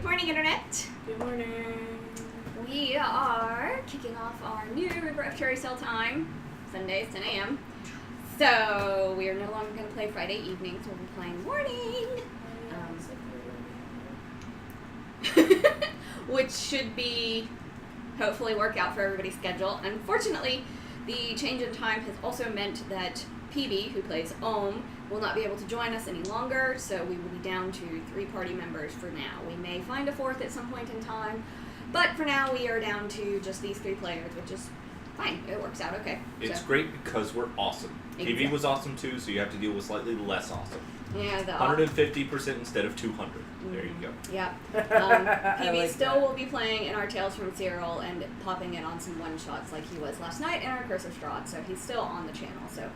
morning, Internet. Good morning. We are kicking off our new River of Tueriesal time, Sundays, 10 a.m. So we are no longer going to play Friday evenings. We'll be playing morning. Which should be hopefully work out for everybody's schedule. Unfortunately, the change in time has also meant that PB, who plays Ohm, will not be able to join us any longer, so we will be down to 3 party members for now. We may find a 4th at some point in time, but for now we are down to just these 3 players, which is fine. It works out okay. It's great because we're awesome. Exactly. PB was awesome too, so you have to deal with slightly less awesome. Yeah, the 150% instead of 200. There you go. Yeah. PB like still that. will be playing in our Tales from Cyril and popping in on some one-shots like he was last night in our Curse of Strahd, so he's still on the channel, so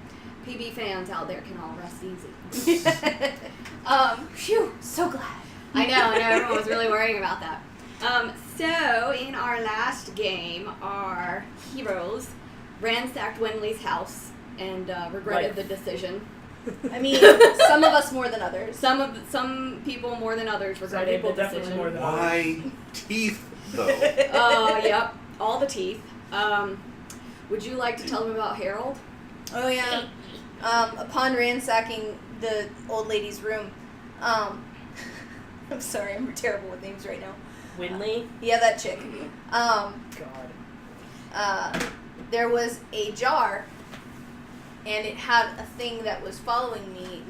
PB fans out there can all rest easy. Phew, so glad. I know, everyone was really worrying about that. So, in our last game, our heroes ransacked Wenley's house and regretted the decision. I mean, some of us more than others. Some people more than others regretted the decision. More than Why teeth, though? Yep, all the teeth. Would you like to tell them about Harold? Oh yeah. Upon ransacking the old lady's room, I'm sorry, I'm terrible with names right now. Winley? Yeah, that chick. God. There was a jar, and it had a thing that was following me,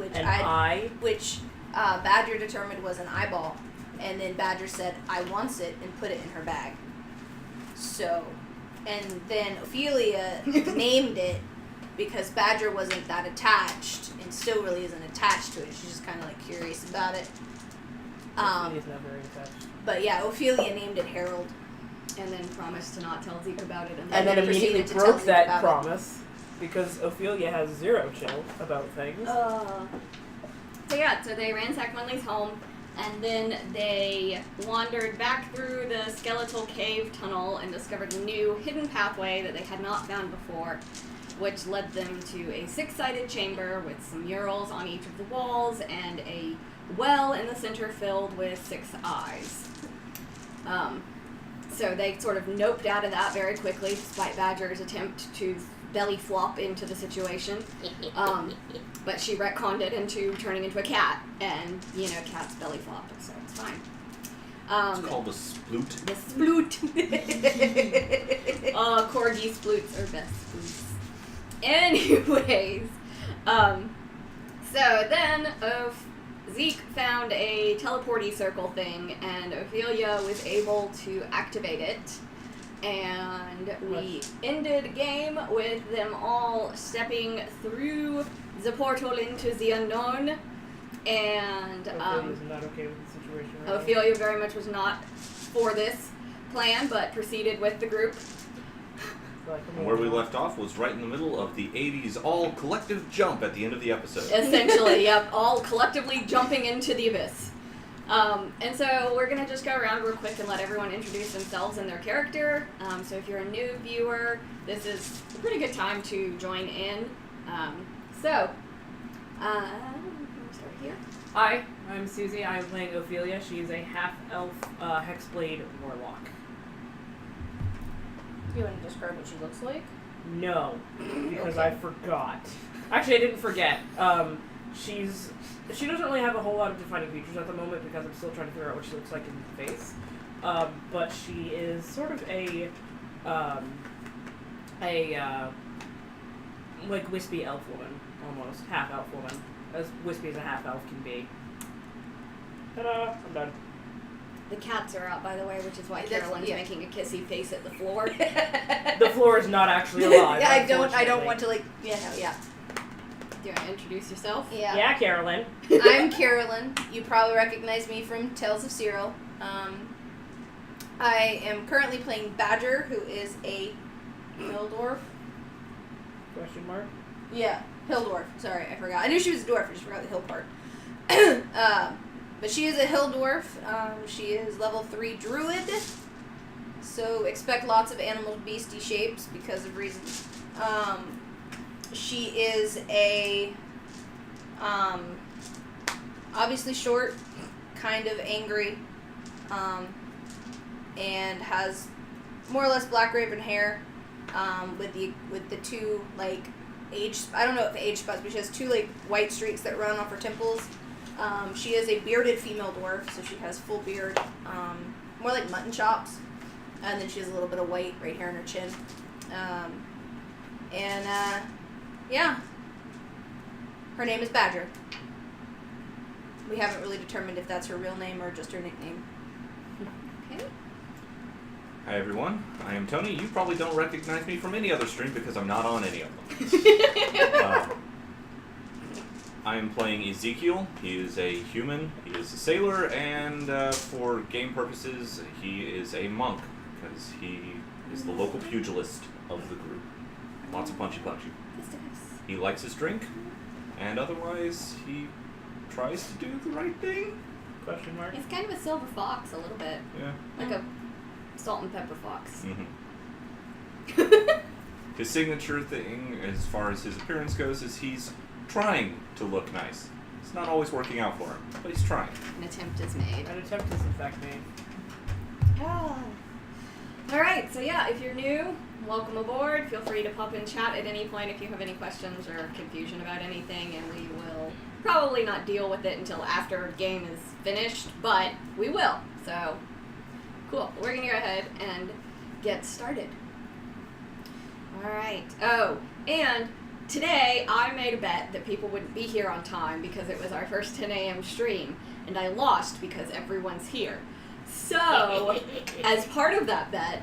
which Badger determined was an eyeball, and then Badger said, "I wants it," and put it in her bag. So, and then Ophelia named it because Badger wasn't that attached, and still really isn't attached to it. She's just kind of like curious about it. He's not very attached. But yeah, Ophelia named it Harold. And then promised to not tell Zeke about it. And then proceeded immediately to tell broke Zeke that about it. promise because Ophelia has 0 chill about things. So they ransacked Wenley's home, and then they wandered back through the skeletal cave tunnel and discovered a new hidden pathway that they had not found before, which led them to a 6-sided chamber with some murals on each of the walls and a well in the center filled with 6 eyes. So they sort of noped out of that very quickly, despite Badger's attempt to belly flop into the situation. But she retconned it into turning into a cat, and, cats belly flop, so it's fine. It's called a sploot. The sploot. Corgi sploots are best sploots. Anyways, so then Zeke found a teleporty circle thing, and Ophelia was able to activate it, and we ended game with them all stepping through the portal into the unknown, and Ophelia's not okay with the situation right Ophelia very much was not for this plan, but proceeded with the group. And where we left off was right in the middle of the 80s all collective jump at the end of the episode. Essentially, yep, all collectively jumping into the abyss. And so we're going to just go around real quick and let everyone introduce themselves and their character. So if you're a new viewer, this is a pretty good time to join in. Let me start here. Hi, I'm Susie. I'm playing Ophelia. She's a half-elf hexblade warlock. You want to describe what she looks like? No, because Okay. I forgot. Actually, I didn't forget. She doesn't really have a whole lot of defining features at the moment because I'm still trying to figure out what she looks like in the face. But she is sort of like wispy elf woman, almost half elf woman, as wispy as a half elf can be. Ta-da! I'm done. The cats are out, by the way, which is why That's- Carolyn's yeah. making a kissy face at the floor. The floor is not actually alive. Yeah, I don't unfortunately. want to Do yeah. you want to introduce yourself? Yeah. Yeah, Carolyn. I'm Carolyn. You probably recognize me from Tales of Cyril. I am currently playing Badger, who is a hill dwarf. Question mark. Yeah, hill dwarf. Sorry, I forgot. I knew she was a dwarf. I just forgot the hill part. But she is a hill dwarf. She is level 3 druid. So expect lots of animal beastie shapes because of reasons. She is a obviously short, kind of angry, and has more or less black raven hair, with the two like I don't know if age spots, but she has two like white streaks that run off her temples. She is a bearded female dwarf, so she has full beard, more like mutton chops, and then she has a little bit of white right here on her chin, yeah, her name is Badger. We haven't really determined if that's her real name or just her nickname. Okay. Hi everyone, I am Tony. You probably don't recognize me from any other stream because I'm not on any of them. I am playing Ezekiel. He is a human, he is a sailor, and for game purposes, he is a monk because he is the local pugilist of the group. Lots of punchy. He likes his drink, and otherwise he tries to do the right thing. Question mark? He's kind of a silver fox, a little bit. Yeah. Like a salt and pepper fox. Mm-hmm. His signature thing, as far as his appearance goes, is he's trying to look nice. It's not always working out for him, but he's trying. An attempt is made. An attempt is in fact made. Alright, so yeah, if you're new, welcome aboard. Feel free to pop in chat at any point if you have any questions or confusion about anything, and we will probably not deal with it until after the game is finished, but we will. So, cool. We're going to go ahead and get started. Alright. Oh, and today I made a bet that people wouldn't be here on time because it was our first 10 a.m. stream, and I lost because everyone's here. So, as part of that bet,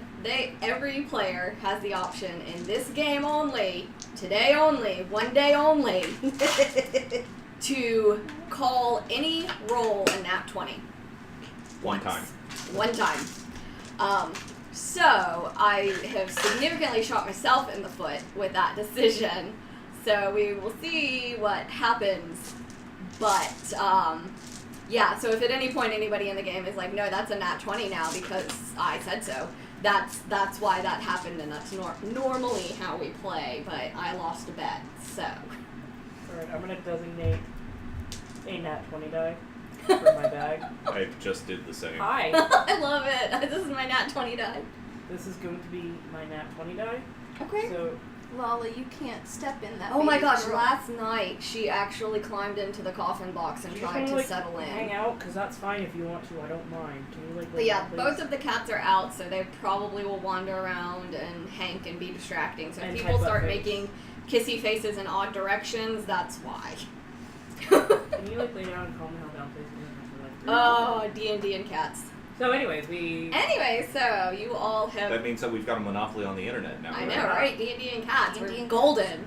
every player has the option in this game only, today only, one day only, to call any roll a nat 20. One time. So, I have significantly shot myself in the foot with that decision. So, we will see what happens. But, yeah, so if at any point anybody in the game is like, no, that's a nat 20 now because I said so, that's why that happened, and that's normally how we play, but I lost a bet, so. Alright, I'm going to designate a nat 20 die for my bag. I just did the same. Hi! I love it. This is my nat 20 die. This is going to be my nat 20 die. Okay. So, Lala, you can't step in that. Oh my baby gosh, girl. last night she actually climbed into the coffin box and you just tried want to like, settle hang in. out, because that's fine if you want to. I don't mind. Can you, like, But yeah, please? both of the cats are out, so they probably will wander around and hank and be distracting. So if And people type up start face. making kissy faces in odd directions, that's why. Can you, like, lay down and calm the hell down, please? Oh, D&D and cats. So, anyways, Anyway, so you all have... That means that we've got a monopoly on the internet now. I know, right? D&D and cats. D&D We're and golden.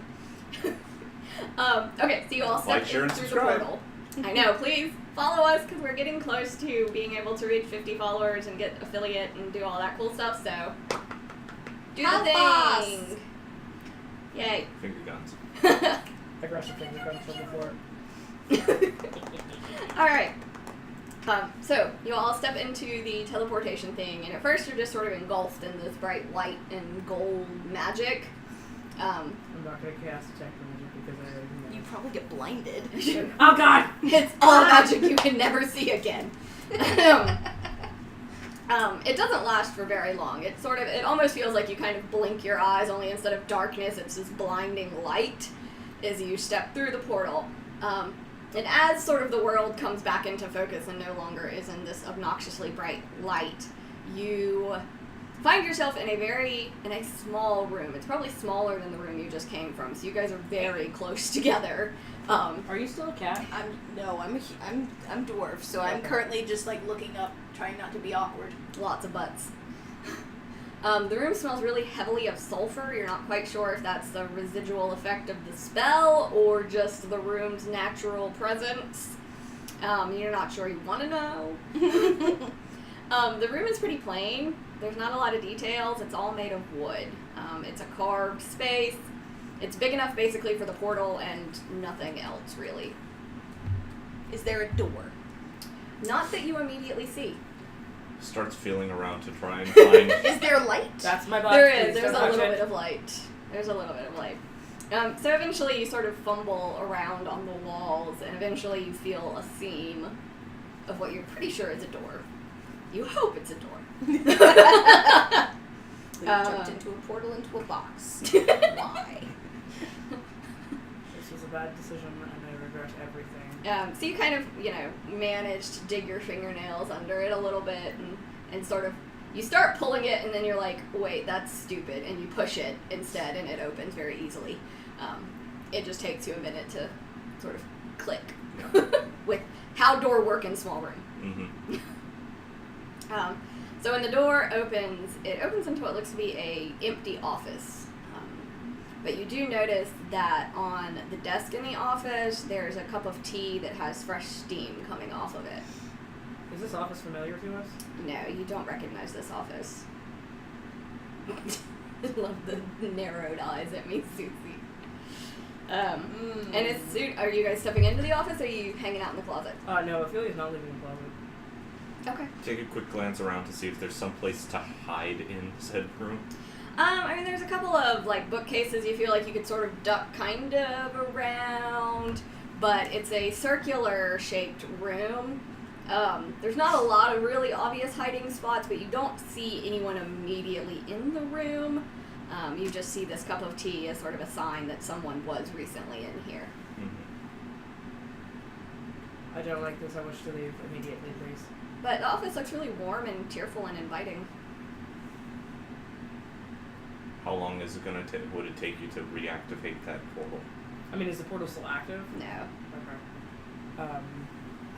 Okay, so you all Like, step share, in and through the subscribe. portal. I know, please follow us because we're getting close to being able to reach 50 followers and get affiliate and do all that cool stuff, so do Help the us. thing! Yay. Finger guns. aggressive things have come from before. Alright. So, you all step into the teleportation thing, and at first you're just sort of engulfed in this bright light and gold magic. I'm not going to cast Detect Magic because I already know. You probably get blinded. Oh god! It's all magic you can never see again. It doesn't last for very long. It almost feels like you kind of blink your eyes, only instead of darkness, it's this blinding light as you step through the portal. And as sort of the world comes back into focus and no longer is in this obnoxiously bright light, you find yourself in a small room. It's probably smaller than the room you just came from, so you guys are very close together. Are you still a cat? I'm dwarf, so I'm Okay. currently just like looking up, trying not to be awkward. Lots of butts. The room smells really heavily of sulfur. You're not quite sure if that's the residual effect of the spell or just the room's natural presence. You're not sure you want to know. The room is pretty plain. There's not a lot of details. It's all made of wood. It's a carved space. It's big enough basically for the portal and nothing else really. Is there a door? Not that you immediately see. Starts feeling around to try and find. Is there light? That's my butt. There Please is. There's don't a touch little it. bit of light. There's a little bit of light. So eventually you sort of fumble around on the walls, and eventually you feel a seam of what you're pretty sure is a door. You hope it's a door. We jumped into a portal into a box. Why? This was a bad decision, and I regret everything. So you kind of, manage to dig your fingernails under it a little bit and sort of, you start pulling it and then you're like, wait, that's stupid, and you push it instead and it opens very easily. It just takes you a minute to sort of click with how door work in small room. Mm-hmm. So when the door opens, it opens into what looks to be a empty office. But you do notice that on the desk in the office, there's a cup of tea that has fresh steam coming off of it. Is this office familiar to us? No, you don't recognize this office. I love the narrowed eyes at me, Susie. And are you guys stepping into the office, or are you hanging out in the closet? No, Ophelia's not leaving the closet. Okay. Take a quick glance around to see if there's some place to hide in said room. There's a couple of, bookcases you feel like you could sort of duck kind of around, but it's a circular-shaped room. There's not a lot of really obvious hiding spots, but you don't see anyone immediately in the room. You just see this cup of tea as sort of a sign that someone was recently in here. Mm-hmm. I don't like this. I wish to leave immediately, please. But the office looks really warm and cheerful and inviting. How long is it gonna take? Would it take you to reactivate that portal? I mean, is the portal still active? No. Okay.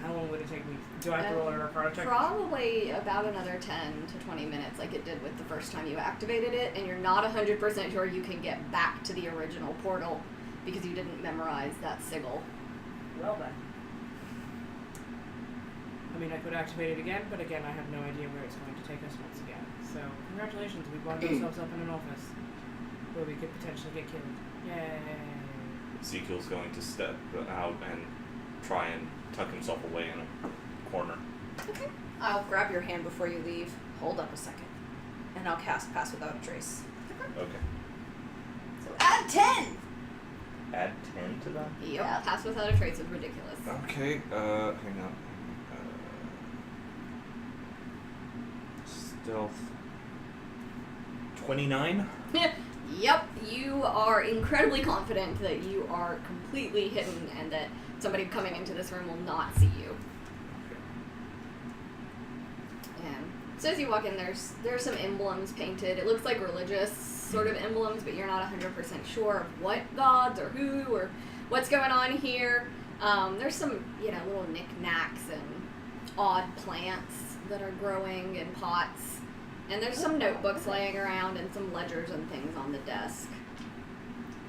How long would it take me? Do I have to roll an arcana check? Probably about another 10 to 20 minutes, like it did with the first time you activated it, and you're not 100% sure you can get back to the original portal because you didn't memorize that sigil. Well then. I mean, I could activate it again, but again, I have no idea where it's going to take us once again. So, congratulations, we wound ourselves up in an office where we could potentially get killed. Yay! Ezekiel's going to step out and try and tuck himself away in a corner. Okay. I'll grab your hand before you leave. Hold up a second. And I'll cast Pass Without a Trace. Okay. So add 10! Add 10 to that? Yep, Yeah. Pass Without a Trace is ridiculous. Okay, hang on. Stealth. 29? Yep, you are incredibly confident that you are completely hidden and that somebody coming into this room will not see you. And so as you walk in, there's some emblems painted. It looks like religious sort of emblems, but you're not 100% sure of what gods or who or what's going on here. There's some, little knickknacks and odd plants that are growing in pots. And there's some notebooks laying around and some ledgers and things on the desk.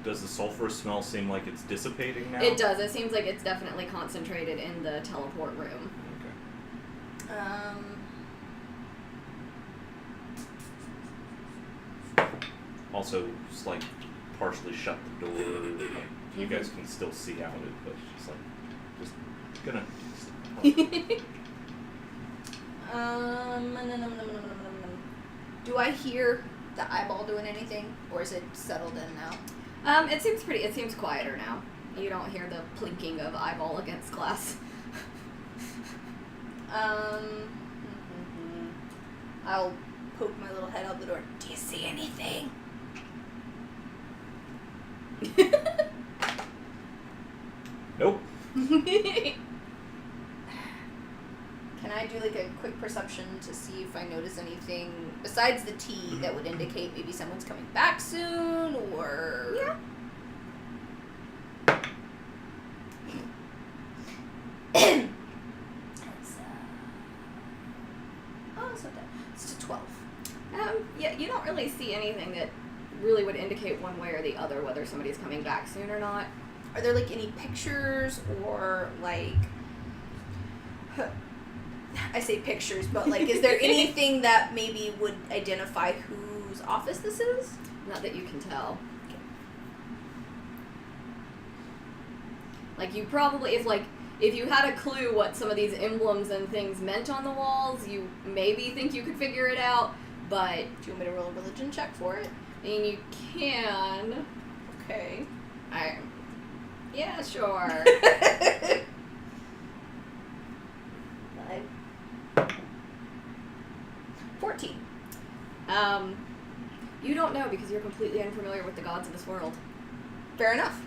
Does the sulfur smell seem like it's dissipating now? It does. It seems like it's definitely concentrated in the teleport room. Okay. Also, just partially shut the door. You guys can still see out it, but just gonna. Do I hear the eyeball doing anything, or is it settled in now? It seems quieter now. You don't hear the plinking of eyeball against glass. I'll poke my little head out the door. Do you see anything? Nope. Can I do a quick perception to see if I notice anything besides the tea that would indicate maybe someone's coming back soon, or... Yeah. It's not that. It's a 12. Yeah, you don't really see anything that really would indicate one way or the other whether somebody's coming back soon or not. Are there any pictures or I say pictures, but is there anything that maybe would identify whose office this is? Not that you can tell. Okay. You probably, if you had a clue what some of these emblems and things meant on the walls, you maybe think you could figure it out, but... Do you want me to roll a religion check for it? And you can... Okay. Yeah, sure. 9. because you're completely unfamiliar with the gods of this world. Fair enough.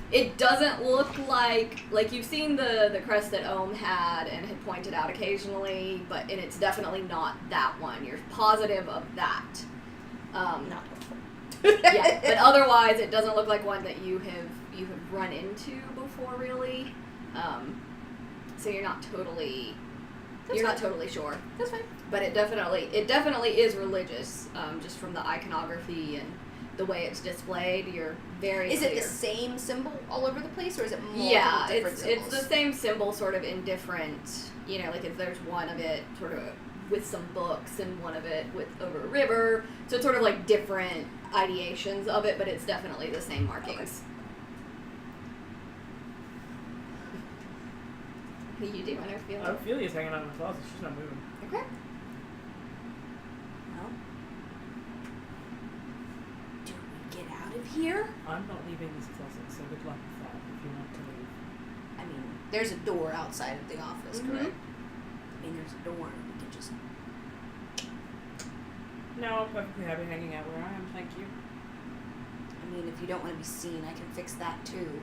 It doesn't look like you've seen the crest that Ohm had and had pointed out occasionally, and it's definitely not that one. You're positive of that. Not helpful. Yeah, but otherwise it doesn't look like one that you have run into before, really. So you're not totally not totally sure. That's fine. But it definitely is religious, just from the iconography and the way it's displayed. You're very Is clear. it the same symbol all over the place, or is it multiple different it's symbols? the same symbol, sort of in different. Like if there's one of it sort of with some books and one of it with over a river, so it's sort of like different ideations of it, but it's definitely the same markings. What are you doing, Ophelia? Ophelia's hanging out in the closet. She's not moving. Okay. Well, do we get out of here? I'm not leaving this closet, so good luck with that if you want to leave. I mean, there's a door outside of the office, Mhm. correct? I mean, there's a door. We can just. No, I'm perfectly happy hanging out where I am, thank you. I mean, if you don't want to be seen, I can fix that too.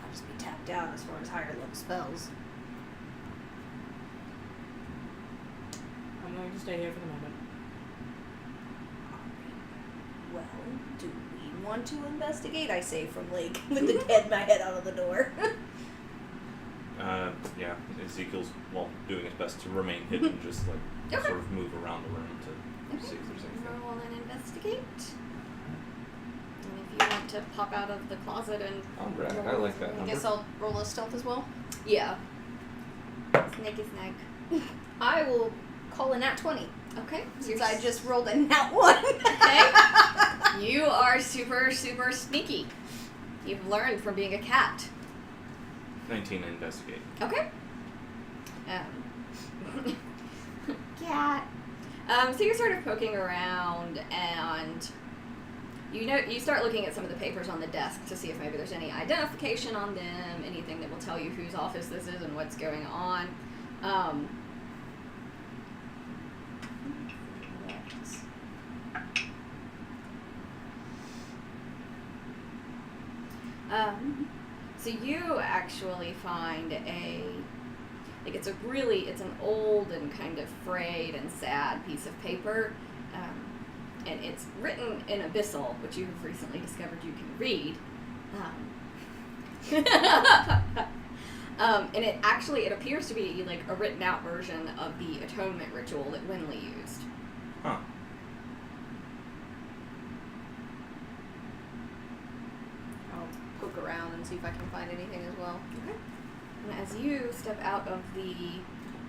I'll just be tapped out as far as higher level spells. I'm going to stay here for the moment. Well, do we want to investigate? I say from like with my head out of the door. Yeah, Ezekiel's, doing his best to remain hidden, just like Okay. sort of move around the room to Okay. see if there's anything. Roll and investigate. And if you want to pop out of the closet and Alright, I roll like that I number. guess I'll roll a stealth as well. Yeah. Snake is snake. I will call a nat 20 Okay. since I just rolled a nat 1. Okay. You are super, super sneaky. You've learned from being a cat. 19 to investigate. Okay. Cat. So you're sort of poking around, and you start looking at some of the papers on the desk to see if maybe there's any identification on them, anything that will tell you whose office this is and what's going on. So you actually find it's an old and kind of frayed and sad piece of paper, and it's written in Abyssal, which you have recently discovered you can read. And it appears to be like a written out version of the atonement ritual that Winley used. Huh. I'll poke around and see if I can find anything as well. Okay. And as you step out of the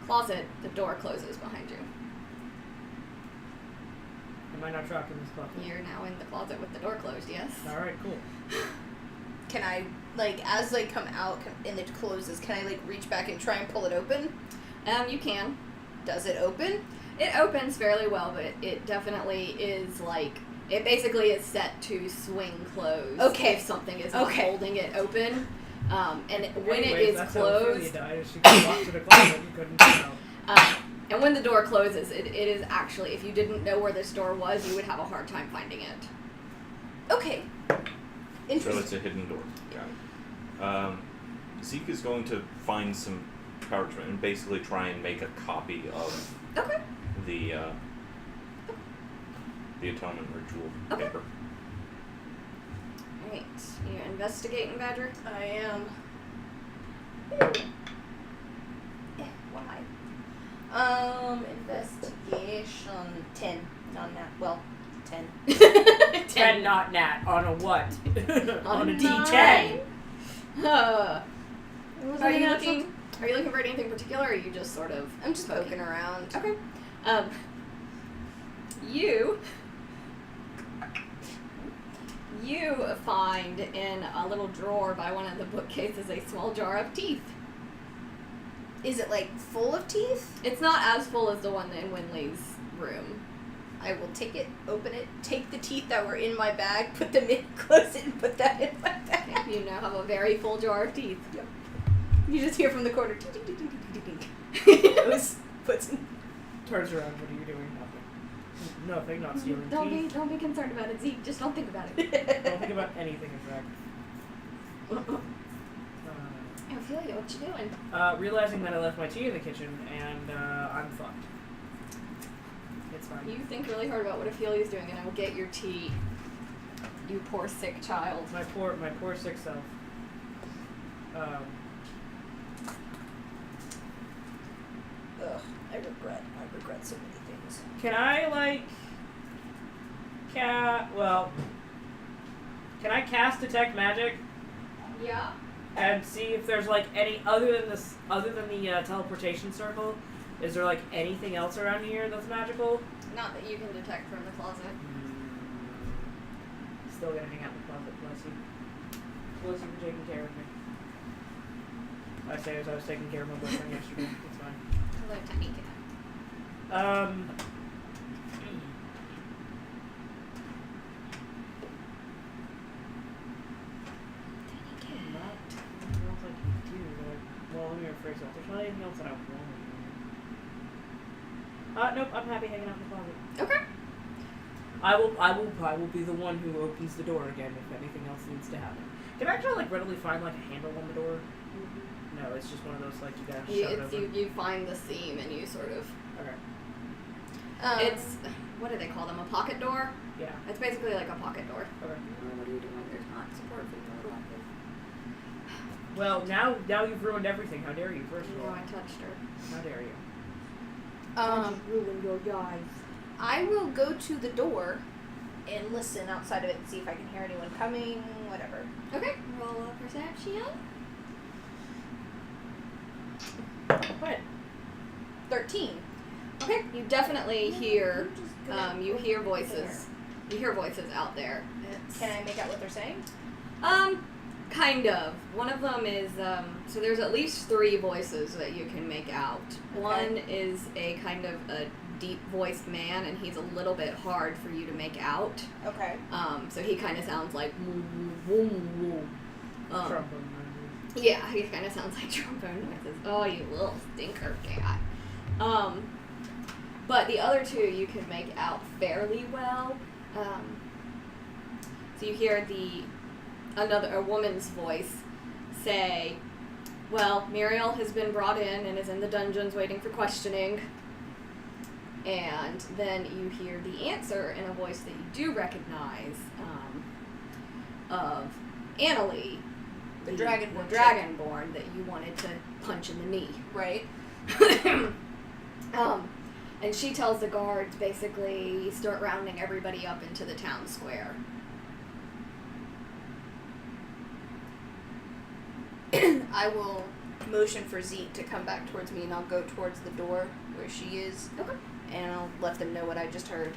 closet, the door closes behind you. Am I not trapped in this closet? You're now in the closet with the door closed, yes? Alright, cool. Can I, as they come out and it closes, can I, reach back and try and pull it open? You can. Does it open? It opens fairly well, but it definitely is it basically is set to swing closed. Okay. If something is not holding it open. And when Anyways, it is that's how Ophelia closed, died. She got locked in a closet and couldn't get out. and when the door closes, it is actually, if you didn't know where this door was, you would have a hard time finding it. Okay. So Interesting. it's a hidden door. Got it. Zeke is going to find some parchment and basically try and make a copy of Okay. the atonement ritual Okay. paper. Alright. You're investigating, Badger? I am. Why? Investigation 10. Not that. Well, 10. 10 not nat. On a what? On a nine. D10. Are you natural? looking for anything particular, or are you just sort of I'm just poking around. Okay. You find in a little drawer by one of the bookcases a small jar of teeth. Is it full of teeth? It's not as full as the one in Winley's room. I will take it, open it, take the teeth that were in my bag, put them in, close it, and put that in my bag. You now have a very full jar of teeth. Yep. You just hear from the corner. It was Turns around. What are you doing? Nothing. Not stealing teeth. Don't be concerned about it, Zeke. Just don't think about it. Don't think about anything, in fact. Ophelia, what you doing? Realizing that I left my tea in the kitchen, and I'm fucked. It's fine. You think really hard about what Ophelia's doing, and I will get your tea. You poor sick child. My poor sick self. Ugh, I regret so many things. Can I can I cast detect magic Yeah. and see if there's any other than the teleportation circle? Is there anything else around here that's magical? Not that you can detect from the closet. Still gonna hang out in the closet, bless you. Bless you for taking care of me. I say as I was taking care of my boyfriend yesterday. It's fine. Hello, tiny cat. Well, let me rephrase that. There's not anything else that I want. Nope. I'm happy hanging out in the closet. Okay. I will be the one who opens the door again if anything else needs to happen. Can I actually readily find a handle on the door? No, it's just one of those you gotta shove it over. You find the seam and you sort of. Okay. It's what do they call them? A pocket door. Yeah. It's basically like a pocket door. Okay. What are you doing? There's not support for your weapon. Well, now you've ruined everything. How dare you? First of No, all, I touched her. how dare you? Ruin your guys. I will go to the door and listen outside of it and see if I can hear anyone coming, whatever. Okay. Roll a perception. What? 13. Okay. You definitely hear. You hear voices. There. You hear voices out there. Can I make out what they're saying? Kind of. One of them is, so there's at least 3 voices that you can make out. Okay. One is a kind of a deep-voiced man, and he's a little bit hard for you to make out. Okay. So he kind of sounds like woo, woo, woo, woo. Trombone. Yeah, he kind of sounds like trombone noises. Oh, you little stinker cat. But the other 2 you can make out fairly well. So you hear a woman's voice say, well, Muriel has been brought in and is in the dungeons waiting for questioning. And then you hear the answer in a voice that you do recognize, of Annaleigh, The Dragonborn. The Dragonborn that you wanted to punch in the knee. Right. And she tells the guards basically start rounding everybody up into the town square. I will motion for Zeke to come back towards me, and I'll go towards the door where she is. Okay. And I'll let them know what I just heard.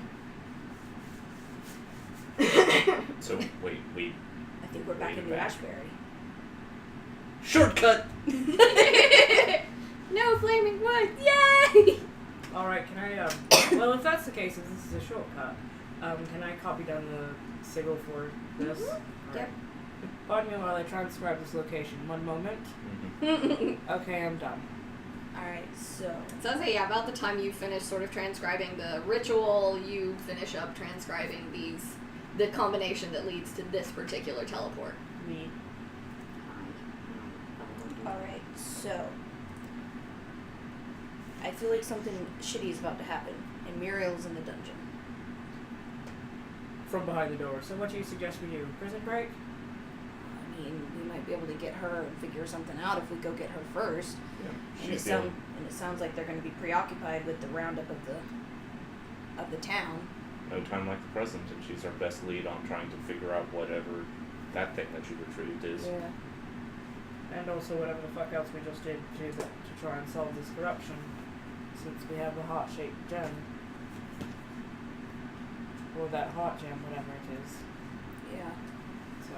So, wait. I think we're back in New Ashbury. Shortcut! No flaming wood! Yay! Alright, can I, well, if that's the case, if this is a shortcut, can I copy down the signal for this? Mm-hmm. Yep. Pardon me while I transcribe this location. One moment. Okay, I'm done. Alright, so. So yeah, about the time you finish sort of transcribing the ritual, you finish up transcribing the combination that leads to this particular teleport. Me. Alright, so. I feel like something shitty is about to happen, and Muriel's in the dungeon. From behind the door. So what do you suggest we do? Prison break? I mean, we might be able to get her and figure something out if we go get her first. Yeah, And it sounds like they're going to be preoccupied with the roundup of the town. no time like the present, and she's our best lead on trying to figure out whatever that thing that you retrieved is. Yeah. And also whatever the fuck else we just did to try and solve this corruption. Since we have the heart-shaped gem. Or that heart gem, whatever it is. Yeah. So.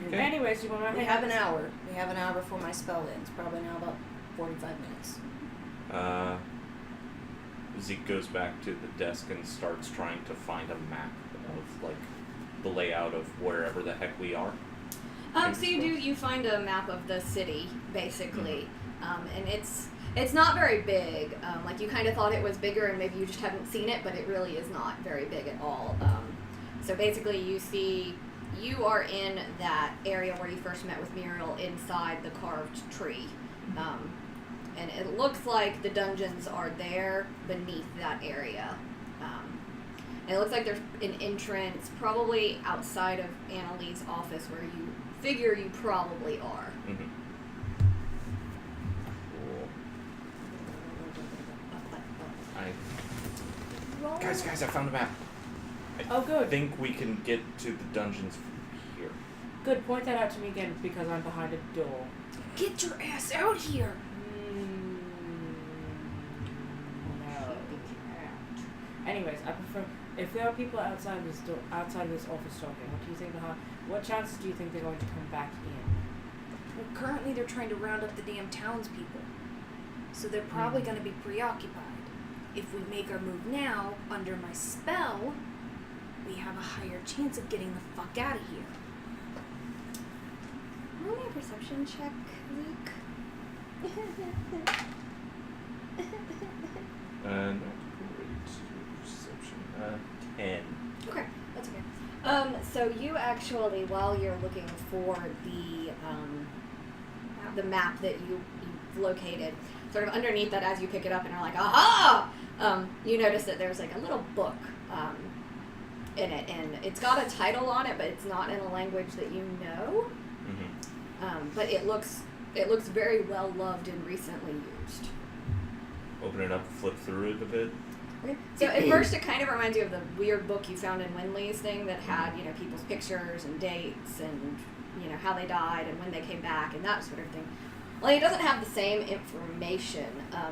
Okay. Anyways, you want to We have an hour. We have an hour before my spell ends. Probably now about 45 minutes. Zeke goes back to the desk and starts trying to find a map of the layout of wherever the heck we are. So you find a map of the city, basically. and it's not very big. Like you kind of thought it was bigger, and maybe you just haven't seen it, but it really is not very big at all. So basically, you are in that area where you first met with Muriel inside the carved tree. And it looks like the dungeons are there beneath that area. And it looks like there's an entrance probably outside of Annaleigh's office where you figure you probably are. Mm-hmm. Cool. Guys, I found a map. Oh, good. I think we can get to the dungeons from here. Good, point that out to me again because I'm behind a door. Get your ass out here! No. Anyways, I prefer if there are people outside this door, outside this office talking. What do you think? What chances do you think they're going to come back in? Well, currently they're trying to round up the damn townspeople, so they're probably going to be preoccupied. If we make our move now, under my spell, we have a higher chance of getting the fuck out of here. Roll me a perception check, Luke. Not great perception. 10. Okay, that's okay. So you actually, while you're looking for the map that you've located, sort of underneath that, as you pick it up and are like, aha! You notice that there's like a little book in it, and it's got a title on it, but it's not in a language that you know. Mm-hmm. But it looks very well loved and recently used. Open it up, flip through it a bit. Okay. So at first it kind of reminds you of the weird book you found in Winley's thing that had, people's pictures and dates and, how they died and when they came back and that sort of thing. Well, it doesn't have the same information.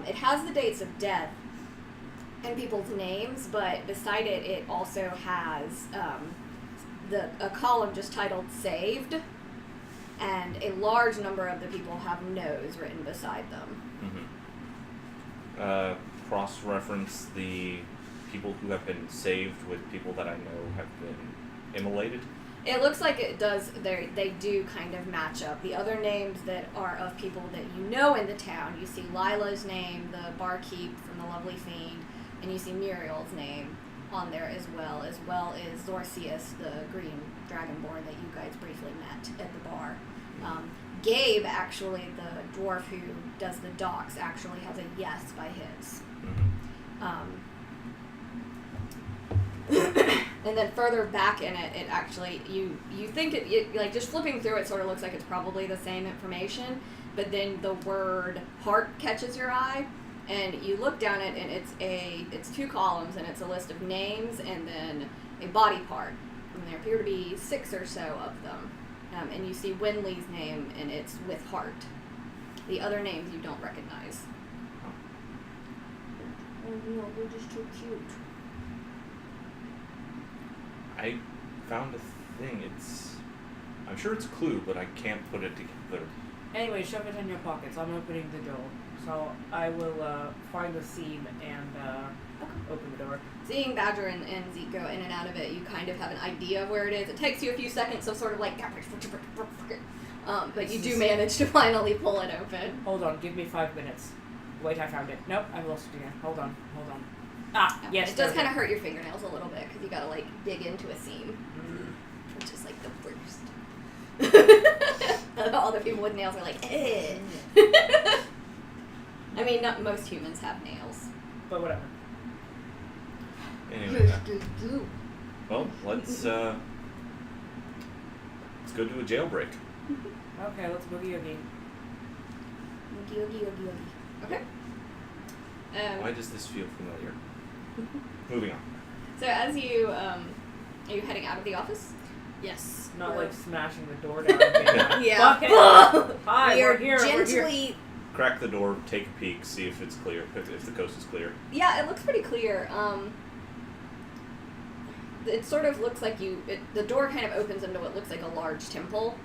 It has the dates of death and people's names, but beside it, it also has a column just titled Saved, and a large number of the people have no's written beside them. Mm-hmm. Cross-reference the people who have been saved with people that I know have been immolated. It looks like it does. They do kind of match up. The other names that are of people that you know in the town, you see Lila's name, the barkeep from the Lovely Fiend, and you see Muriel's name on there as well as Zorcius, the green dragonborn that you guys briefly met at the bar. Gabe, actually, the dwarf who does the docks, actually has a yes by his. And then further back in it, it actually, you think it like just flipping through it sort of looks like it's probably the same information, but then the word heart catches your eye, and you look down it, and it's 2 columns, and it's a list of names and then a body part, and there appear to be 6 or so of them, and you see Winley's name, and it's with heart. The other names you don't recognize. Oh no, they're just too cute. I found a thing. I'm sure it's a clue, but I can't put it together. Anyway, shove it in your pockets. I'm opening the door. So I will find the seam and open the door. Seeing Badger and Zeke go in and out of it, you kind of have an idea of where it is. It takes you a few seconds of sort of like, but you do manage to finally pull it open. Hold on, give me 5 minutes. Wait, I found it. Nope, I've lost it again. Hold on. Ah, yes. It does kind of hurt your fingernails a little bit because you gotta like dig into a seam, which is like the worst. All the people with nails are like, eh. I mean, not most humans have nails. But whatever. Anyway, well, let's go do a jailbreak. Okay, let's boogie oogie. Oogie. Okay. Why does this feel familiar? Moving on. So as you, are you heading out of the office? Yes. Not like smashing the door down. And being like, Yeah. "Fuck it. Hi, We're we're here. gently. Crack the door, take a peek, see if it's clear, if the coast is clear. Yeah, it looks pretty clear. It sort of looks like the door kind of opens into what looks like a large temple,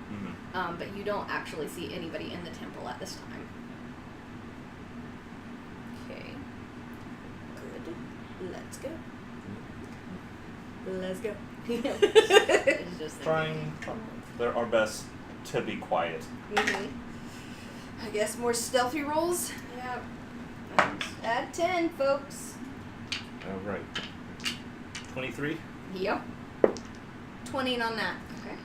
but you don't actually see anybody in the temple at this time. Okay. Good. Let's go. Let's go. It's just Trying our best to be quiet. I guess more stealthy rolls. Yep. Add 10, folks. Alright. 23? Yep. 20 on that. Okay.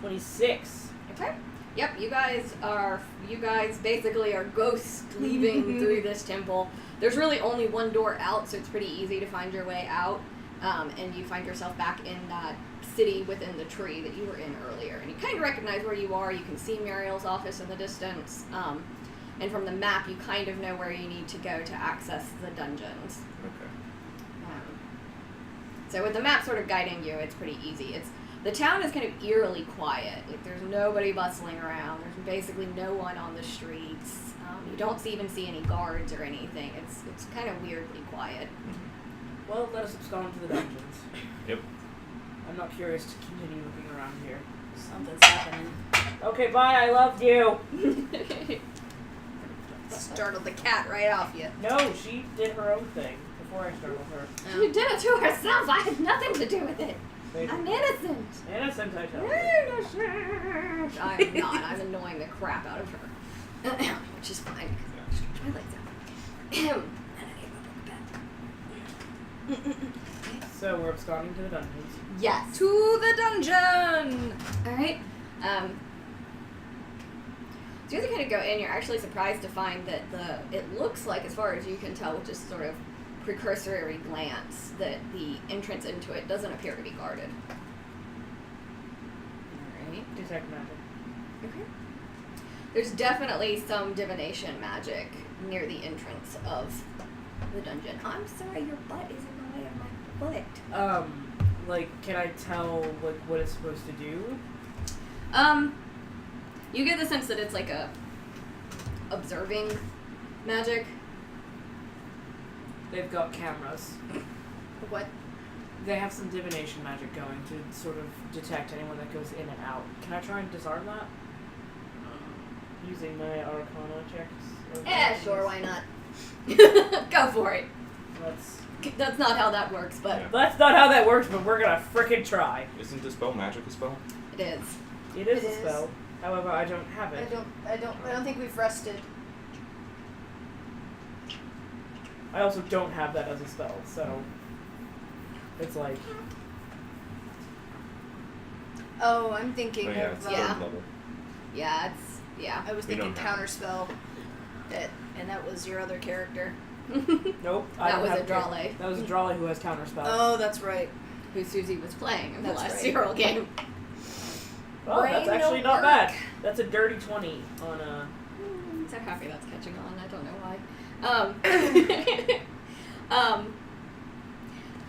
26. Okay. Yep, you guys basically are ghosts leaving through this temple. There's really only one door out, so it's pretty easy to find your way out. And you find yourself back in that city within the tree that you were in earlier. And you kind of recognize where you are. You can see Muriel's office in the distance. And from the map, you kind of know where you need to go to access the dungeons. Okay. So with the map sort of guiding you, it's pretty easy. The town is kind of eerily quiet. Like, there's nobody bustling around. There's basically no one on the streets. You don't even see any guards or anything. It's kind of weirdly quiet. Well, let us abscond to the dungeons. Yep. I'm not curious to continue looking around here. Something's happening. Okay, bye, I loved you. Startled the cat right off you. No, she did her own thing before I startled her. She did it to herself. I had nothing to do with it. I'm innocent. Innocent, I tell you. Innocent. I'm not. I'm annoying the crap out of her. Which is fine, because I want to stretch my legs out. And I need my book back. So we're absconding to the dungeons. Yes. To the dungeon! Alright. So you guys kind of go in, you're actually surprised to find that it looks like, as far as you can tell with just sort of precursory glance, that the entrance into it doesn't appear to be guarded. Alright. Detect magic. Okay. There's definitely some divination magic near the entrance of the dungeon. I'm sorry, your butt is in the way of my foot. Can I tell, what it's supposed to do? You get the sense that it's like a observing magic. They've got cameras. What? They have some divination magic going to sort of detect anyone that goes in and out. Can I try and disarm that? Using my Arcana checks? Sure, why not? Go for it. That's not how that works, but Yeah. That's not how that works, but we're gonna frickin' try. Isn't Dispel Magic a spell? it is. It is It a is. spell. However, I don't have it. I don't think we've rested. I also don't have that as a spell, so it's like Oh, I'm thinking Oh yeah, of it's Yeah. third level. Yeah, I I was We thinking don't have counterspell. And that was your other character. nope. I That don't was have a Drale. That was a Drale who has counterspell. Oh, that's right. who Susie was playing in the That's last right. Cyril game. Oh, that's Brain actually don't not bad. work. That's a dirty 20 on a. I'm so happy that's catching on. I don't know why.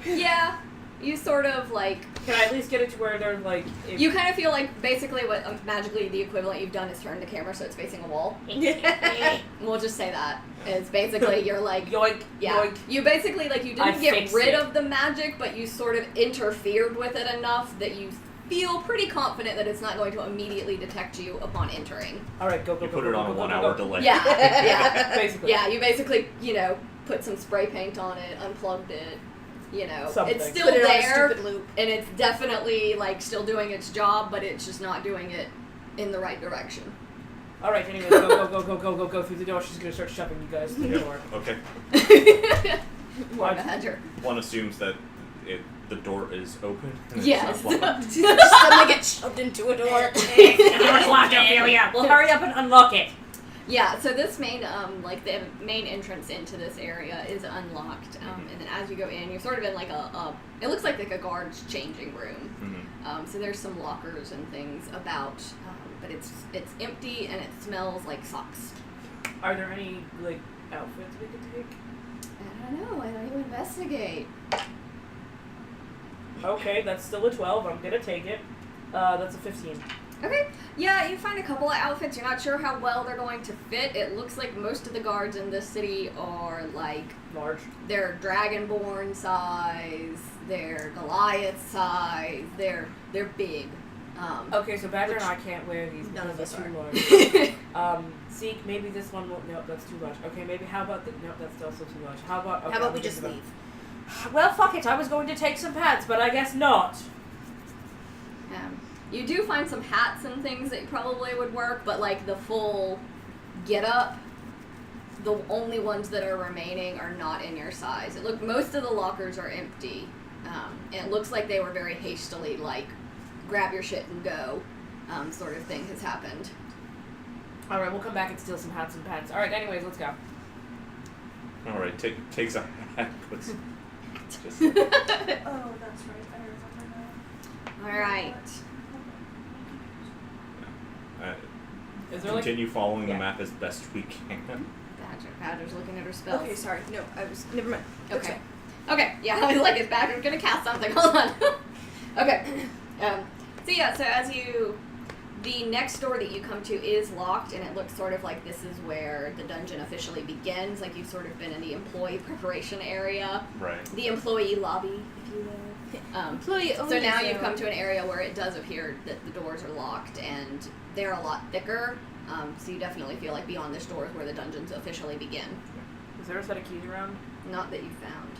Yeah, you sort of like. Can I at least get it to where they're like? If You kind of feel like basically what magically the equivalent you've done is turn the camera so it's facing a wall. We'll just say that. It's basically you're like. yoink, Yeah, yoink. you basically like you I didn't get fixed rid it. of the magic, but you sort of interfered with it enough that you feel pretty confident that it's not going to immediately detect you upon entering. All right, go, go, You go, put go, it go, on go, a go, 1 go, hour go. delay. Yeah, yeah, Basically. yeah. You basically, put some spray paint on it, unplugged it. Something. It's still Put it on a there, stupid loop. and it's definitely like still doing its job, but it's just not doing it in the right direction. All right, anyways, go through the door. She's gonna start shoving you guys through the door. Okay. More of a hedger. One assumes that the door is open. And Yes. It's not locked. Just suddenly get shoved into a door. Door's locked, Ophelia. Well, hurry up and unlock it. Yeah, so this main, the main entrance into this area is unlocked, and then as you go in, you're sort of in like it looks like a guard's changing room. Mm-hmm. So there's some lockers and things about, but it's empty and it smells like socks. Are there any like outfits we could take? I don't know. I don't even investigate. Okay, that's still a 12. I'm gonna take it. That's a 15. Okay. Yeah, you find a couple of outfits. You're not sure how well they're going to fit. It looks like most of the guards in this city are like Large. they're Dragonborn size, they're Goliath size, they're big. Okay, so Badger and I can't wear these None of because us they're too are. large. Zeke, maybe this one won't. Nope, that's too large. Okay, maybe how about nope, that's also too large. How about? Okay, How about I'm we just thinking leave? Well, fuck it. I was going to take some pants, but I guess not. You do find some hats and things that probably would work, but like the full get up, the only ones that are remaining are not in your size. Most of the lockers are empty, and it looks like they were very hastily, like, grab your shit and go, sort of thing has happened. Alright, we'll come back and steal some hats and pants. Alright, anyways, let's go. Alright, takes a hat, puts just Oh, that's right. I remember now. Alright. Is there like... continue following Yeah. the map as best we can. Badger's looking at her spells. Okay, sorry. No, I was. Never mind. Okay. Okay, yeah, I was like, is Badger's gonna cast something? Hold on. Okay. So as the next door that you come to is locked, and it looks sort of like this is where the dungeon officially begins. Like you've sort of been in the employee preparation area, Right. the employee lobby, if you will. So now you've come to an area where it does appear that the doors are locked, and they're a lot thicker. So you definitely feel like beyond this door is where the dungeons officially begin. Is there a set of keys around? Not that you found.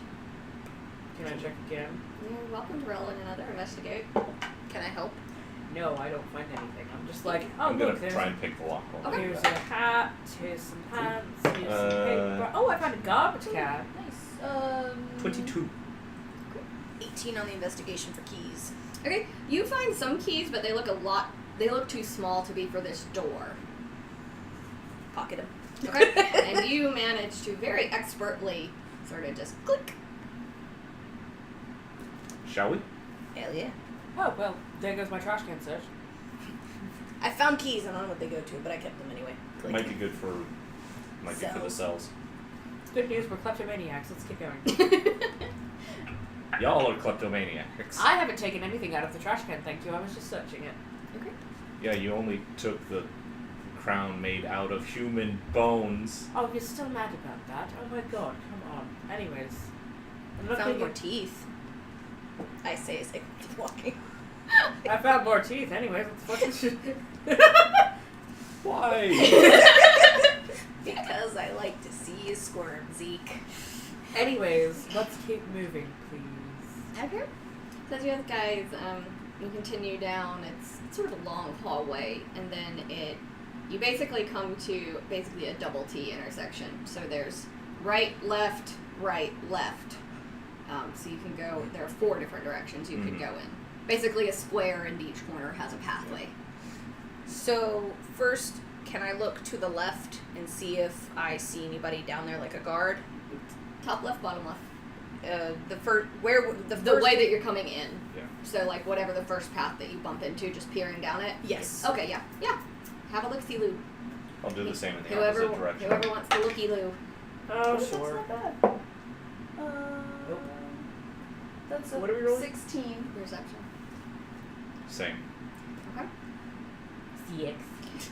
Can I check again? You're welcome to roll in another investigate. Can I help? No, I don't find anything. I'm just like, oh, I'm look, gonna there's... try and pick the lock. while I do Here's a that. hat, here's some pants, here's some paper. Oh, I found a garbage can. Nice. 22. 18 on the investigation for keys. Okay, you find some keys, but they look too small to be for this door. Pocket them. Okay? And you manage to very expertly sort of just click. Shall we? Hell yeah. Oh, well, there goes my trash can search. I found keys. I don't know what they go to, but I kept them anyway. Click. Might be good for the cells. It's good news, we're kleptomaniacs. Let's keep going. Y'all are kleptomaniacs. I haven't taken anything out of the trash can, thank you. I was just searching it. Okay. Yeah, you only took the crown made out of human bones. Oh, you're still mad about that? Oh my god, come on. Anyways. I'm not Found thinking- more teeth. I say as I keep walking. I found more teeth, anyways. Let's fucking shit. Why? Because I like to see you squirm, Zeke. Anyways, let's keep moving, please. Okay. So as you guys, you continue down, it's sort of a long hallway, and then you basically come to a double T intersection. So there's right, left, left. So you can go, there are 4 different directions you could go in. Basically a square, and each corner has a pathway. So first, can I look to the left and see if I see anybody down there, like a guard? Top left, bottom left. The way that you're coming in. Yeah. So like whatever the first path that you bump into, just peering down it. Yes. Okay, yeah. Have a look-see loo. I'll do the same in the Whoever opposite direction. whoever wants the looky-loo. Oh, That's sure. not bad. Nope. That's a What are we rolling? 16. Perception. Same. Okay. CX.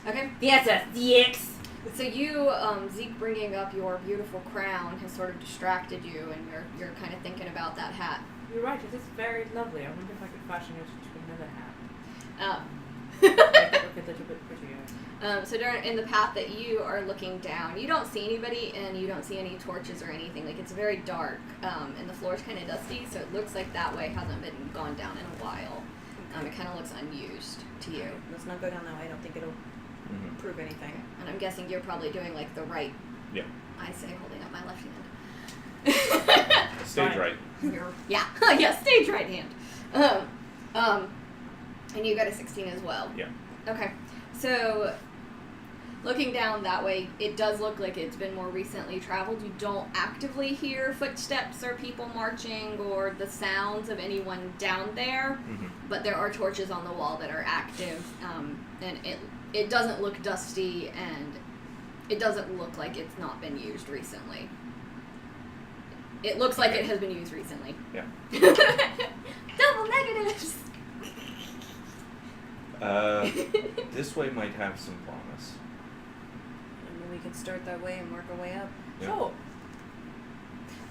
Okay. The answer, CX. So you, Zeke, bringing up your beautiful crown has sort of distracted you, and you're kind of thinking about that hat. You're right, it is very lovely. I wonder if I could fashion it into another hat. Um, Make it look a little bit prettier. so in the path that you are looking down, you don't see anybody, and you don't see any torches or anything. Like, it's very dark, and the floor's kind of dusty, so it looks like that way hasn't been gone down in a while. It kind of looks unused to you. Let's not go down that way. I don't think it'll prove anything. And I'm guessing you're probably doing like the right. Yeah. I say holding up my left hand. Stage Fine. right. Yeah, stage right hand. And you got a 16 as well. Yeah. Okay, so looking down that way, it does look like it's been more recently traveled. You don't actively hear footsteps or people marching or the sounds of anyone down there, but there are torches on the wall that are active, and it doesn't look dusty, and it doesn't look like it's not been used recently. It looks like it has been used recently. Yeah. Double negatives! This way might have some promise. And then we can start that way and work our way up. Yeah. Sure.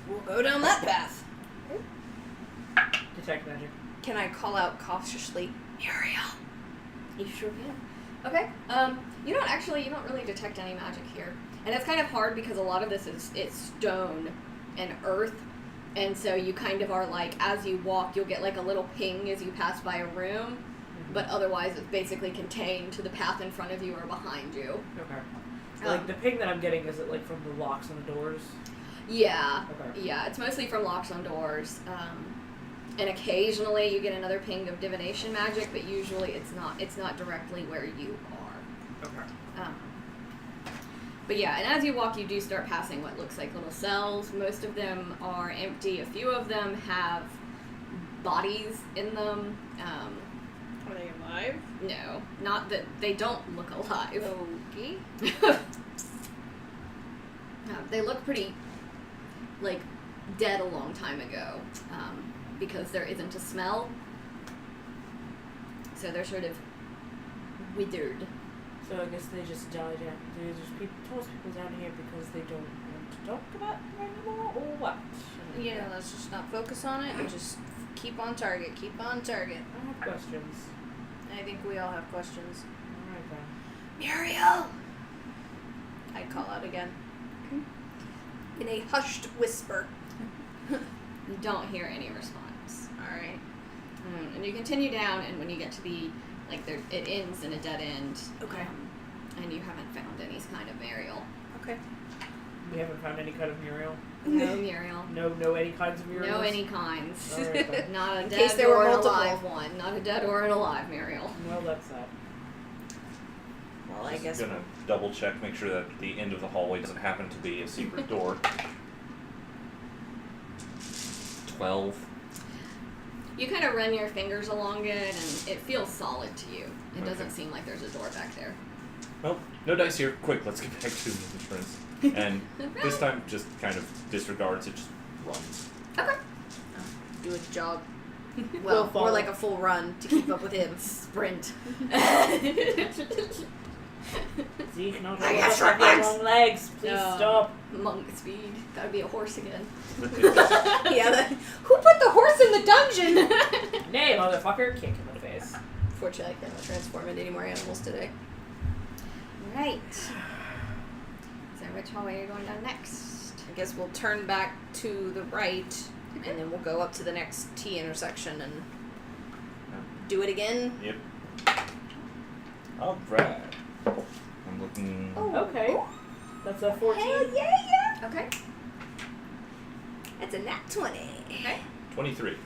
We'll go down that path. Detect magic. Can I call out cautiously, Muriel? You sure can. Okay. You don't really detect any magic here. And it's kind of hard because a lot of this it's stone and earth. And so you kind of are like, as you walk, you'll get like a little ping as you pass by a room. But otherwise it's basically contained to the path in front of you or behind you. Okay. Like, the ping that I'm getting, is it, like, from the locks on the doors? Yeah. Okay. Yeah, it's mostly from locks on doors. And occasionally you get another ping of divination magic, but usually it's not directly where you are. Okay. But yeah, and as you walk, you do start passing what looks like little cells. Most of them are empty. A few of them have bodies in them. Are they alive? No, not that they don't look alive. Okay. They look pretty, like, dead a long time ago, because there isn't a smell. So they're sort of withered. So I guess they just died out. They just toss people down here because they don't want to talk about them anymore, or what? Yeah, let's just not focus on it and just keep on target. Keep on target. I have questions. I think we all have questions. Alright then. Muriel! I'd call out again. In a hushed whisper. You don't hear any response. Alright. And you continue down, and when you get to the, like, it ends in a dead end. Okay. And you haven't found any kind of Muriel. Okay. We haven't found any kind of Muriel? No Muriel. No any kinds of Muriels? No any kinds. Alright then. Not a In dead case there were or an multiple. alive one. Not a dead or an alive Muriel. Well, that's that. Well, I Just guess. gonna double check, make sure that the end of the hallway doesn't happen to be a secret door. 12. You kind of run your fingers along it, and it feels solid to you. It Okay. doesn't seem like there's a door back there. Well, no dice here. Quick, let's get back to the entrance. And this time, just kind of disregards it, just runs. Okay. Do a jog. We'll Well, follow. or like a full run to keep up with him. Sprint. Zeke, not I all got of short us have legs. long legs. Please No. stop. Monk speed. That would be a horse again. Yeah, who put the horse in the dungeon? Nay, motherfucker. Kick in the face. Fortunately, I can't transform into any more animals today. Right. So which hallway are you going down next? I guess we'll turn back to the right, and then we'll go up to the next T intersection and do it again. Yep. Alright. I'm looking. Okay. That's a 14. Hell yeah! Okay. It's a nat 20. Okay. 23.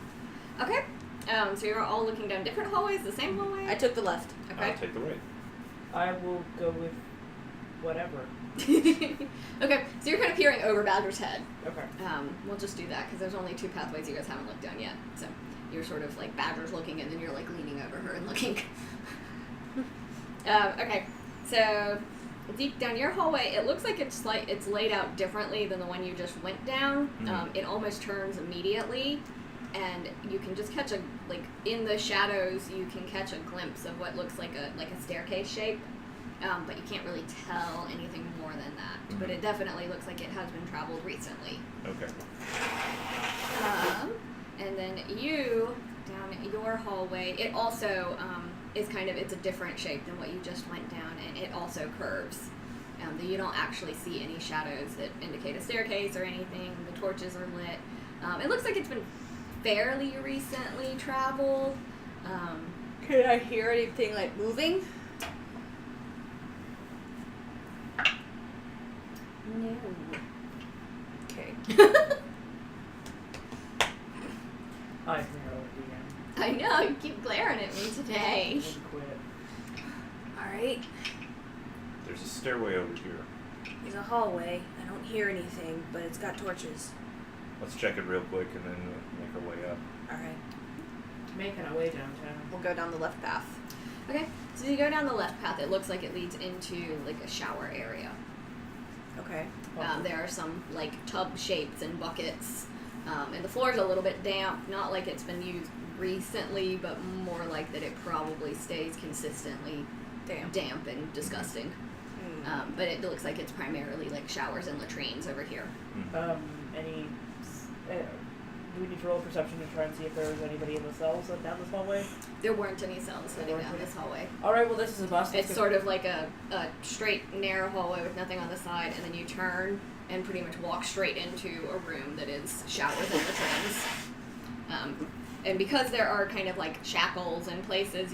Okay. So you're all looking down different hallways, the same hallway? I took the left. Okay. I'll take the right. I will go with whatever. Okay, so you're kind of peering over Badger's head. Okay. We'll just do that because there's only two pathways you guys haven't looked down yet. So you're sort of like Badger's looking, and then you're like leaning over her and looking. Okay, so deep down your hallway, it looks like it's laid out differently than the one you just went down. Mhm. It almost turns immediately, and you can just catch in the shadows, you can catch a glimpse of what looks like a staircase shape. But you can't really tell anything more than that. But it definitely looks like it has been traveled recently. Okay. And then you, down your hallway, it also is it's a different shape than what you just went down, and it also curves. You don't actually see any shadows that indicate a staircase or anything. The torches are lit. It looks like it's been fairly recently traveled. Can I hear anything like moving? No. Okay. I forgot what I know, you keep glaring at me today. I quit. Alright. There's a stairway over here. There's a hallway. I don't hear anything, but it's got torches. Let's check it real quick and then make our way up. Alright. Making our way downtown. We'll go down the left path. Okay, so you go down the left path. It looks like it leads into a shower area. Okay. There are some tub shapes and buckets, and the floor is a little bit damp. Not like it's been used recently, but more like that it probably stays consistently damp and disgusting. But it looks like it's primarily showers and latrines over here. Any? Do we need to roll perception to try and see if there's anybody in the cells down this hallway? There weren't any cells heading down this hallway. All right. Well, this is a bus. It's sort of like a straight, narrow hallway with nothing on the side, and then you turn and pretty much walk straight into a room that is showers and latrines. And because there are kind of shackles and places,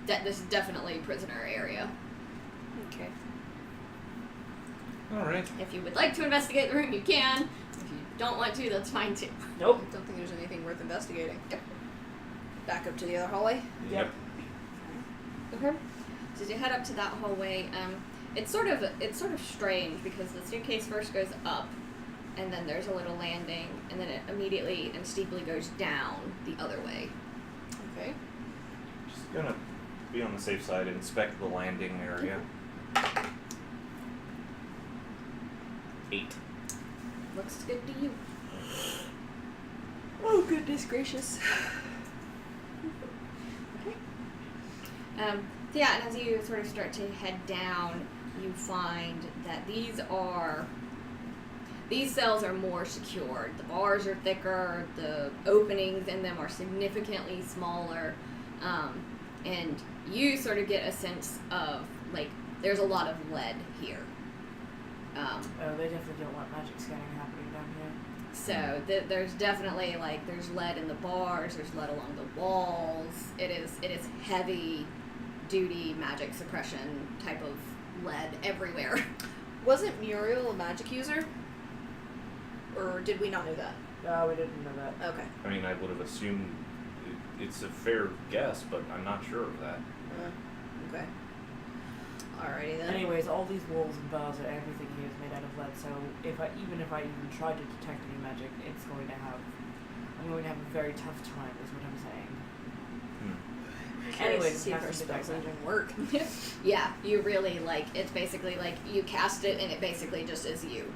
this is definitely a prisoner area. Okay. All right. If you would like to investigate the room, you can. If you don't want to, that's fine too. Nope. I don't think there's anything worth investigating. Back up to the other hallway. Yep. Okay. So as you head up to that hallway, it's sort of strange because the staircase first goes up, and then there's a little landing, and then it immediately and steeply goes down the other way. Okay. Just gonna be on the safe side, inspect the landing area. 8. Looks good to you. Oh, goodness gracious. Okay. Yeah, and as you sort of start to head down, you find that these cells are more secured. The bars are thicker, the openings in them are significantly smaller, and you sort of get a sense of, like, there's a lot of lead here. Oh, they definitely don't want magic scanning happening down here. So there's definitely, like, there's lead in the bars, there's lead along the walls. It is heavy duty magic suppression type of lead everywhere. Wasn't Muriel a magic user? Or did we not know that? No, we didn't know that. Okay. I mean, I would have assumed it's a fair guess, but I'm not sure of that. Okay. Alrighty then. Anyways, all these walls and bars and everything here is made out of lead, so even if I tried to detect any magic, I'm going to have a very tough time, is what I'm saying. Anyways, see if our casting spells detect even work. Yeah, you really, like, it's basically like you cast it and it basically just is you.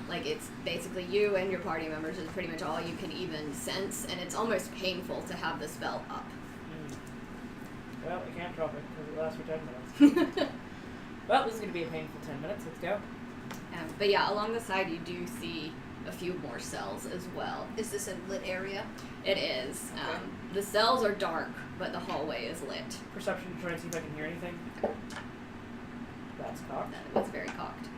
Like, it's basically you and your party members is pretty much all you can even sense, and it's almost painful to have the spell up. Well, I can't drop it because it lasts for 10 minutes. Well, this is going to be a painful 10 minutes. Let's go. But yeah, along the side you do see a few more cells as well. Is this a lit area? It is. Okay. The cells are dark, but the hallway is lit. Perception to try and see if I can hear anything. That's cocked. That was very cocked.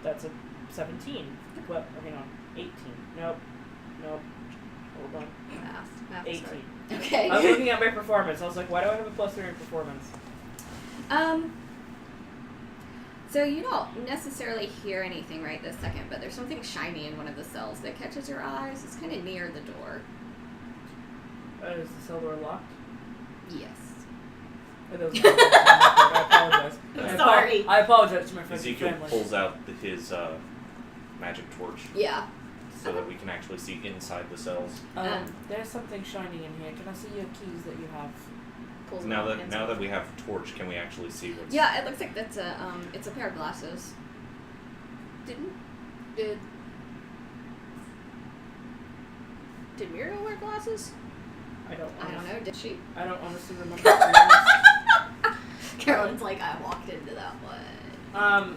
That's a 17. Well, hang on. 18. Nope. Hold on. Math. 18. Sorry. Okay. I was looking at my performance. I was like, why do I have a +3 in performance? So you don't necessarily hear anything right this second, but there's something shiny in one of the cells that catches your eyes. It's kind of near the door. Is the cell door locked? Yes. Oh, that was my fault. I apologize. Sorry. I apologize to my friends and Ezekiel family. pulls out his magic torch Yeah. so that we can actually see inside the cells. There's something shiny in here. Can I see your keys that you have? Pulls Now it out, that we have torch, can we actually see what's... Yeah, it looks like it's a pair of glasses. Did Muriel wear glasses? I don't know. Did she? I don't honestly remember. To be honest. Carolyn's like, I walked into that one.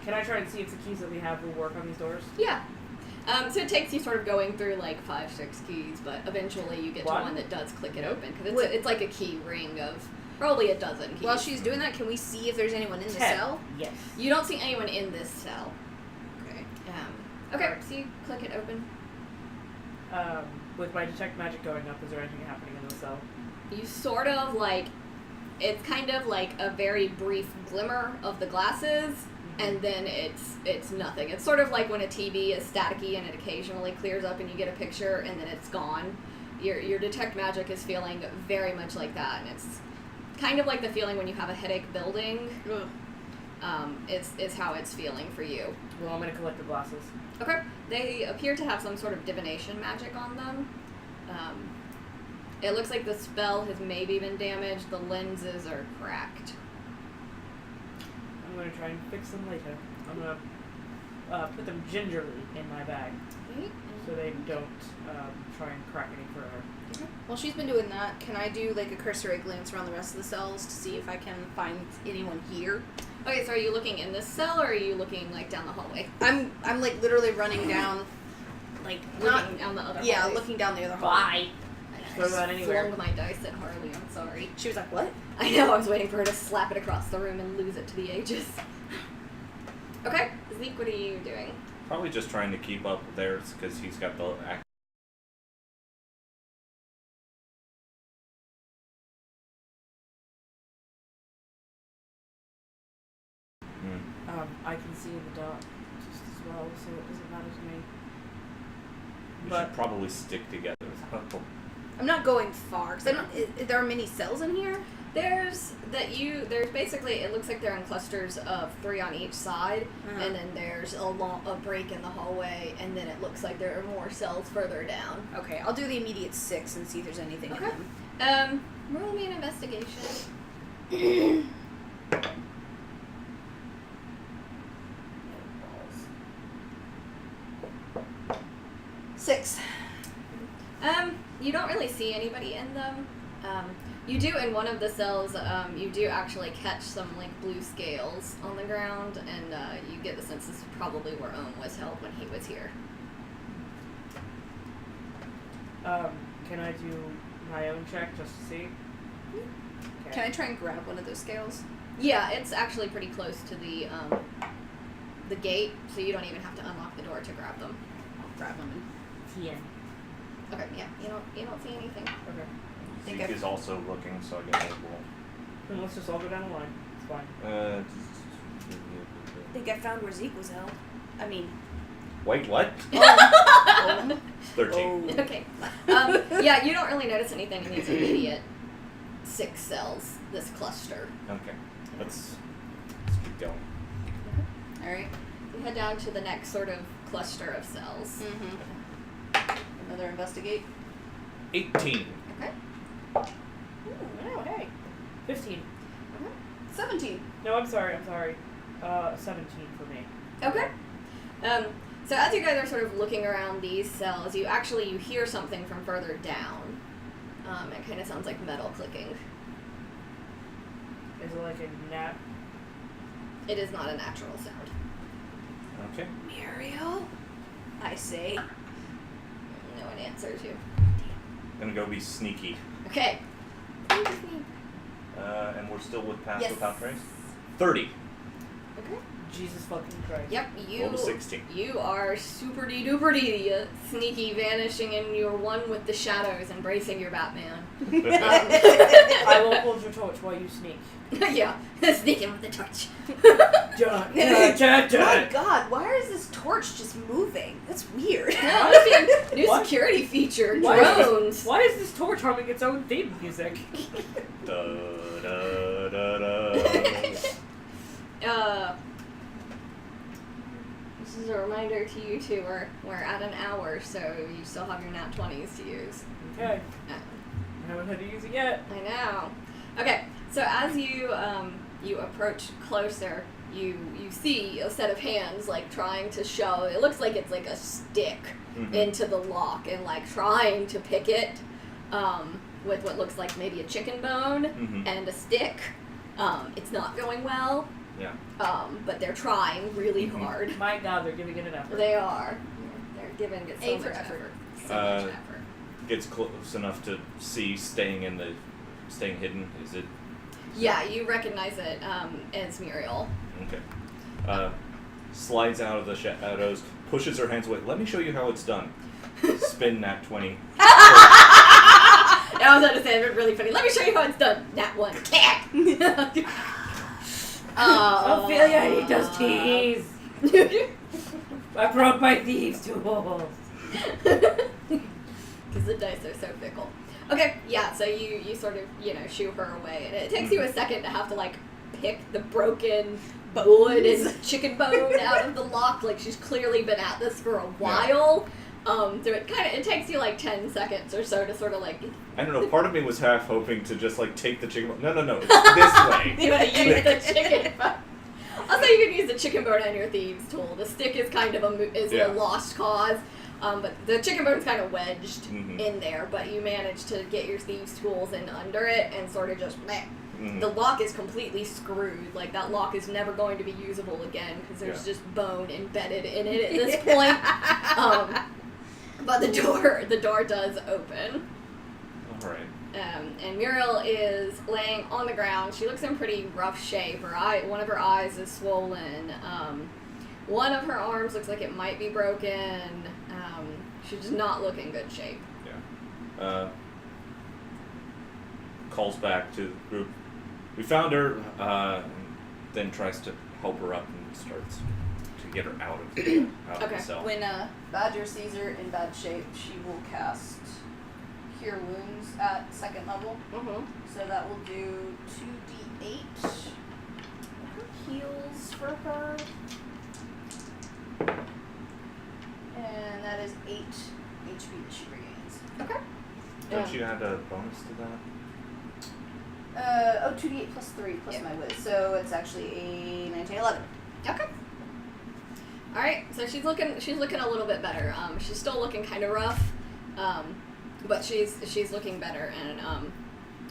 Can I try and see if the keys that we have will work on these doors? Yeah. So it takes you sort of going through like 5-6 keys, but eventually you get to one that does click it open because it's like a key ring of probably a dozen keys. While she's doing that, can we see if there's anyone in the 10. cell? Yes. You don't see anyone in this cell. Okay. Okay, so you click it open. With my detect magic going up, is there anything happening in the cell? You sort of like, it's kind of like a very brief glimmer of the glasses, and then it's nothing. It's sort of like when a TV is staticky and it occasionally clears up and you get a picture and then it's gone. Your detect magic is feeling very much like that, and it's kind of like the feeling when you have a headache building. It's how it's feeling for you. Well, I'm going to collect the glasses. Okay. They appear to have some sort of divination magic on them. It looks like the spell has maybe been damaged. The lenses are cracked. I'm going to try and fix them later. I'm going to put them gingerly in my bag so they don't try and crack any further. While she's been doing that, can I do like a cursory glance around the rest of the cells to see if I can find anyone here? Okay, so are you looking in this cell or are you looking like down the hallway? I'm like literally running down, like Looking down the other hallway. looking down the other hallway. Throw that anywhere. Flung my dice at Harley, I'm sorry. She was like, "What?" I know, I was waiting for her to slap it across the room and lose it to the ages. Okay, Zeke, what are you doing? Probably just trying to keep up with theirs because he's got the... I can see in the dark just as well, so it doesn't matter to me. We But- should probably stick together. I'm not going far because I don't. There are many cells in here. There's basically, it looks like they're in clusters of 3 on each side, and then there's a break in the hallway, and then it looks like there are more cells further down. Okay, I'll do the immediate 6 and see if there's anything Okay. in them. Roll me an investigation. Six. You don't really see anybody in them. You do in one of the cells. You do actually catch some like blue scales on the ground, and you get the sense this is probably where Ohm was held when he was here. Can I do my own check just to see? Okay. Can I try and grab one of those scales? Yeah, it's actually pretty close to the gate, so you don't even have to unlock the door to grab them. I'll grab them. Yeah. Okay, yeah, you don't see anything. Okay. think Zeke I've- is also looking, so I guess we'll. Then let's just all go down the line. It's fine. I think I found where Zeke was held. I mean, Wait, what? oh. 13. Oh. Okay. Yeah, you don't really notice anything in these immediate 6 cells, this cluster. Okay. Let's keep going. All right. You head down to the next sort of cluster of cells. Mm-hmm. Another investigate. 18. Okay. Oh, hey. 15. 17. No, I'm sorry. 17 for me. Okay. So as you guys are sort of looking around these cells, you hear something from further down. It kind of sounds like metal clicking. Is it like a nap? It is not a natural sound. Okay. Muriel? I say. No one answers you. Gonna go be sneaky. Okay. And we're still with pass Yes. without trace? 30. Okay. Jesus fucking Christ. Yep, Roll to 16. You are super duper sneaky, vanishing, and you're one with the shadows, embracing your Batman. I will hold your torch while you sneak. Yeah, sneaking with the torch. My God, why is this torch just moving? That's weird. No, it's a new What? security feature. Why is Drones. Why is this torch humming its own theme music? Da, da, da, da. This is a reminder to you two. We're at an hour, so you still have your nat 20s to use. Okay. Uh, I haven't had to use it yet. I know. Okay, so as you approach closer, you see a set of hands like trying to shove. It looks like it's like a stick into the lock and like trying to pick it with what looks like maybe a chicken bone and a stick. It's not going well. Yeah. But they're trying really hard. My God, they're giving it an effort. They are. They're giving it so A much for effort. effort. So much effort. Gets close enough to see staying hidden. Is it? Yeah, you recognize it as Muriel. Okay. Slides out of the shadows, pushes her hands away. Let me show you how it's done. Spin nat 20. I was going to say, it's really funny. Let me show you how it's done. That one. Ophelia, I need those keys. I broke my thieves' tools. Because the dice are so fickle. Okay, yeah, so you sort of, shoo her away. And it takes you a second to have to, like, pick the broken wood and chicken bone out of the lock. Like, she's clearly been at this for a while. So it takes you, like, 10 seconds or so to sort of, like... I don't know, part of me was half hoping to just, like, take the chicken bone. No, it's this way. You want to use the chicken bone. Also, you can use the chicken bone on your thieves' tool. The stick is kind of a lost cause. But the chicken bone's kind of wedged in there, but you manage to get your thieves' tools in under it and sort of just meh. The lock is completely screwed. Like, that lock is never going to be usable again because there's just bone embedded in it at this point. But the door does open. All right. And Muriel is laying on the ground. She looks in pretty rough shape. One of her eyes is swollen. One of her arms looks like it might be broken. She's just not looking in good shape. Yeah. Calls back to the group. We found her, then tries to help her up and starts to get her out of the Okay. cell. When Badger sees her in bad shape, she will cast Cure Wounds at 2nd level. Mm-hmm. So that will do 2d8 heals for her. And that is 8 HP that she regains. Okay. Don't you add a bonus to that? 2d8 plus 3 plus Yeah. my whiz. So it's actually a 19, 11. Okay. All right. So she's looking a little bit better. She's still looking kind of rough, but she's looking better. And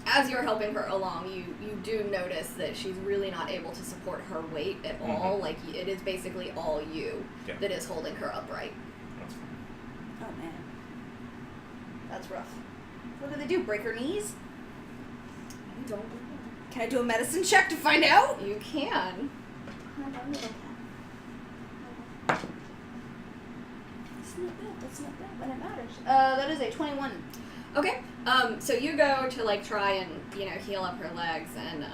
as you're helping her along, you do notice that she's really not able to support her weight at all. Mhm. Like it is basically all you Yeah. that is holding her upright. That's fine. Oh man. That's rough. What do they do? Break her knees? You don't. Can I do a medicine check to find out? You can. That's not bad. That's not bad when it matters. That is a 21. Okay. So you go to like try and heal up her legs, and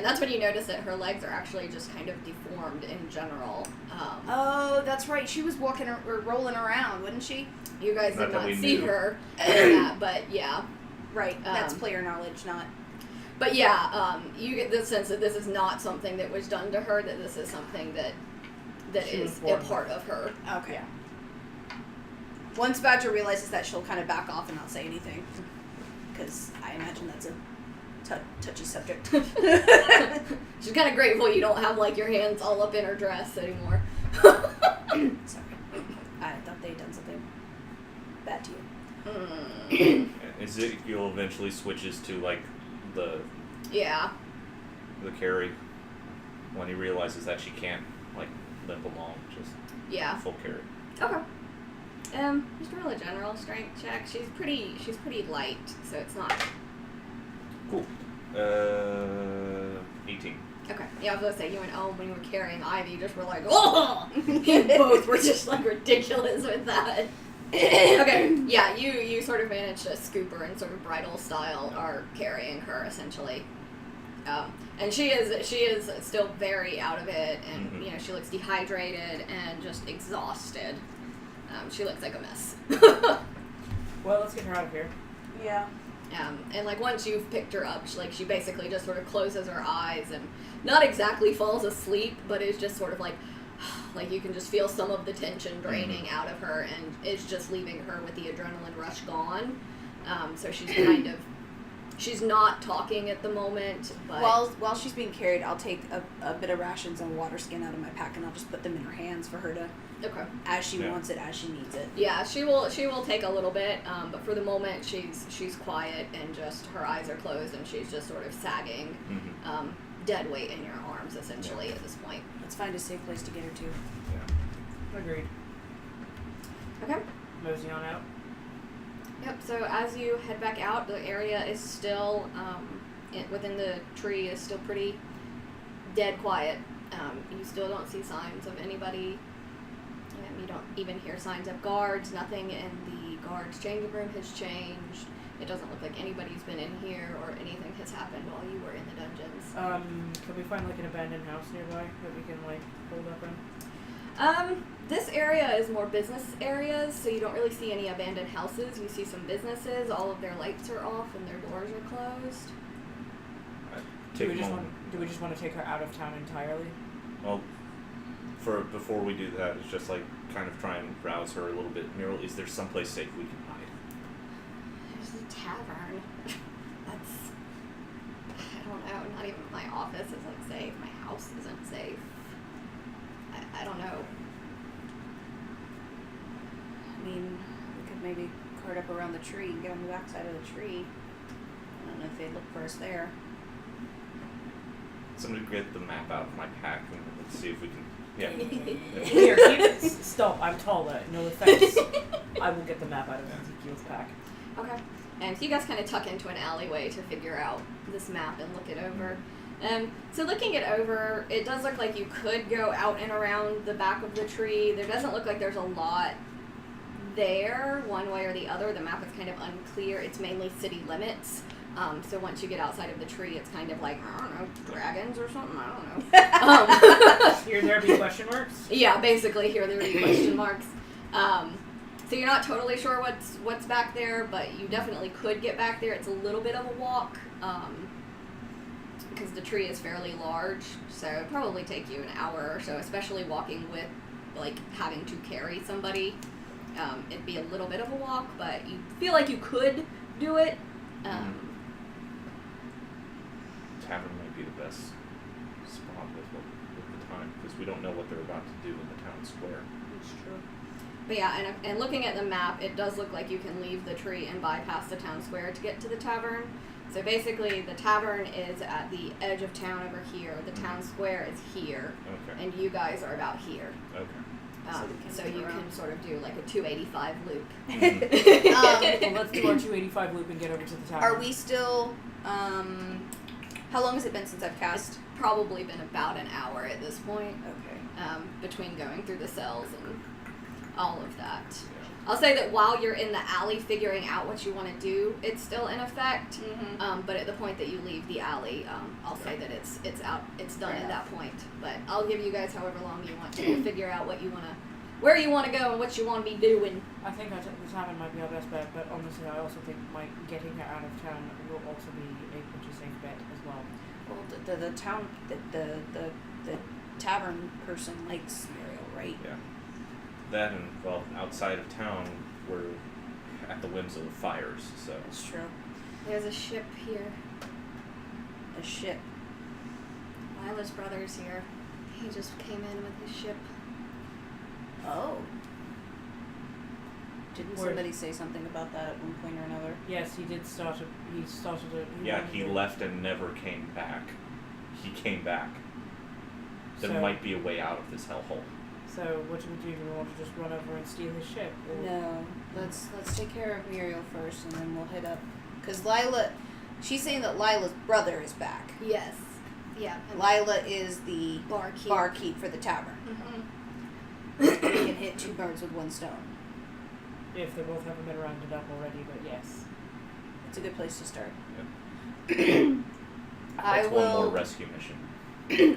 that's when you notice that her legs are actually just kind of deformed in general. Oh, that's right. She was walking or rolling around, wouldn't she? You guys Not did that not we see knew. her in that, but yeah. Right. That's Um, player knowledge, not. But yeah, you get the sense that this is not something that was done to her. That this is something that She was is a born part of her. Okay. Once Badger realizes that, she'll kind of back off and not say anything, because I imagine that's a touchy subject. She's kind of grateful you don't have like your hands all up in her dress anymore. Sorry. I thought they had done something bad to you. Ezekiel eventually switches to like the Yeah. carry when he realizes that she can't like limp along, just Yeah. full carry. Okay. Just roll a general strength check. She's pretty light, so it's not. Cool. 18. Okay. Yeah, I was gonna say you and Owen when you were carrying Ivy just were like, oh! You both were just like ridiculous with that. Okay. Yeah, you sort of managed to scoop her and sort of bridal style are carrying her essentially. And she is still very out of it, and Mhm. she looks dehydrated and just exhausted. She looks like a mess. Well, let's get her out of here. Yeah. And like once you've picked her up, she basically just sort of closes her eyes and not exactly falls asleep, but is just sort of like you can just feel some of the tension draining out of her, and it's just leaving her with the adrenaline rush gone. So she's not talking at the moment, but While she's being carried, I'll take a bit of rations and a water skin out of my pack, and I'll just put them in her hands for her to, okay. as she Yeah. wants it, as she needs it. Yeah, she will take a little bit, but for the moment she's quiet and just her eyes are closed and she's just sort of sagging, Mm-hmm. dead weight in your arms essentially at this point. Let's find a safe place to get her to. Yeah. Agreed. Okay. Mosey on out. Yep. So as you head back out, the area is still within the tree is still pretty dead quiet. You still don't see signs of anybody. You don't even hear signs of guards. Nothing in the guards' changing room has changed. It doesn't look like anybody's been in here or anything has happened while you were in the dungeons. Can we find like an abandoned house nearby that we can like hold up in? This area is more business areas, so you don't really see any abandoned houses. You see some businesses. All of their lights are off and their doors are closed. Do Take we a just moment. want to take her out of town entirely? Well, before we do that, it's just like kind of try and rouse her a little bit. Muriel, is there someplace safe we can hide? There's a tavern. I don't know. Not even my office isn't safe. My house isn't safe. I don't know. I mean, we could maybe cart up around the tree and get on the backside of the tree. I don't know if they'd look for us there. Somebody get the map out of my pack and let's see if we can. Yeah. Here, keep it. Stop. I'm taller. No offense. I will get the map out of Ezekiel's pack. Okay. And so you guys kind of tuck into an alleyway to figure out this map and look it over. So looking it over, it does look like you could go out and around the back of the tree. There doesn't look like there's a lot there, one way or the other. The map is kind of unclear. It's mainly city limits. So once you get outside of the tree, it's kind of like, I don't know, dragons or something, I don't know. Here there be question marks? Yeah, basically, here there be question marks. So you're not totally sure what's back there, but you definitely could get back there. It's a little bit of a walk, because the tree is fairly large, so it'd probably take you an hour or so, especially walking with, like, having to carry somebody. It'd be a little bit of a walk, but you feel like you could do it. Tavern might be the best spot with the time, because we don't know what they're about to do in the town square. It's true. But yeah, and looking at the map, it does look like you can leave the tree and bypass the town square to get to the tavern. So basically, the tavern is at the edge of town over here. The town square is here, Okay. and you guys are about here. Okay. So you can sort of do like a 285 loop. Well, let's do our 285 loop and get over to the tavern. Are we still? How long has it been since I've cast? Probably been about an hour at this point, Okay. between going through the cells and all of that. Yeah. I'll say that while you're in the alley figuring out what you want to do, it's still in effect. Mm-hmm. But at the point that you leave the alley, I'll say that it's done Fair at that enough. point. But I'll give you guys however long you want to figure out where you want to go and what you want to be doing. I think the tavern might be our best bet, but honestly, I also think getting her out of town will also be a pretty safe bet as well. Well, the town, the tavern person likes Muriel, right? Yeah. That and, well, outside of town, we're at the whims of the fires, so. That's true. There's a ship here. A ship. Lila's brother's here. He just came in with his ship. Oh. Didn't Where- somebody say something about that at one point or another? Yes, he did start a. He started a. Yeah, he left and never came back. He came back. There So- might be a way out of this hellhole. So what do? Do we want to just run over and steal his ship? Or? No. Let's take care of Muriel first, and then we'll hit up. Because Lila, she's saying that Lila's brother is back. Yes. Yeah. And Lila is the barkeep. barkeep for the tavern. Mm-hmm. We can hit two birds with one stone. If they both haven't been rounded up already, but yes. It's a good place to start. Yep. I That's one more will. rescue mission.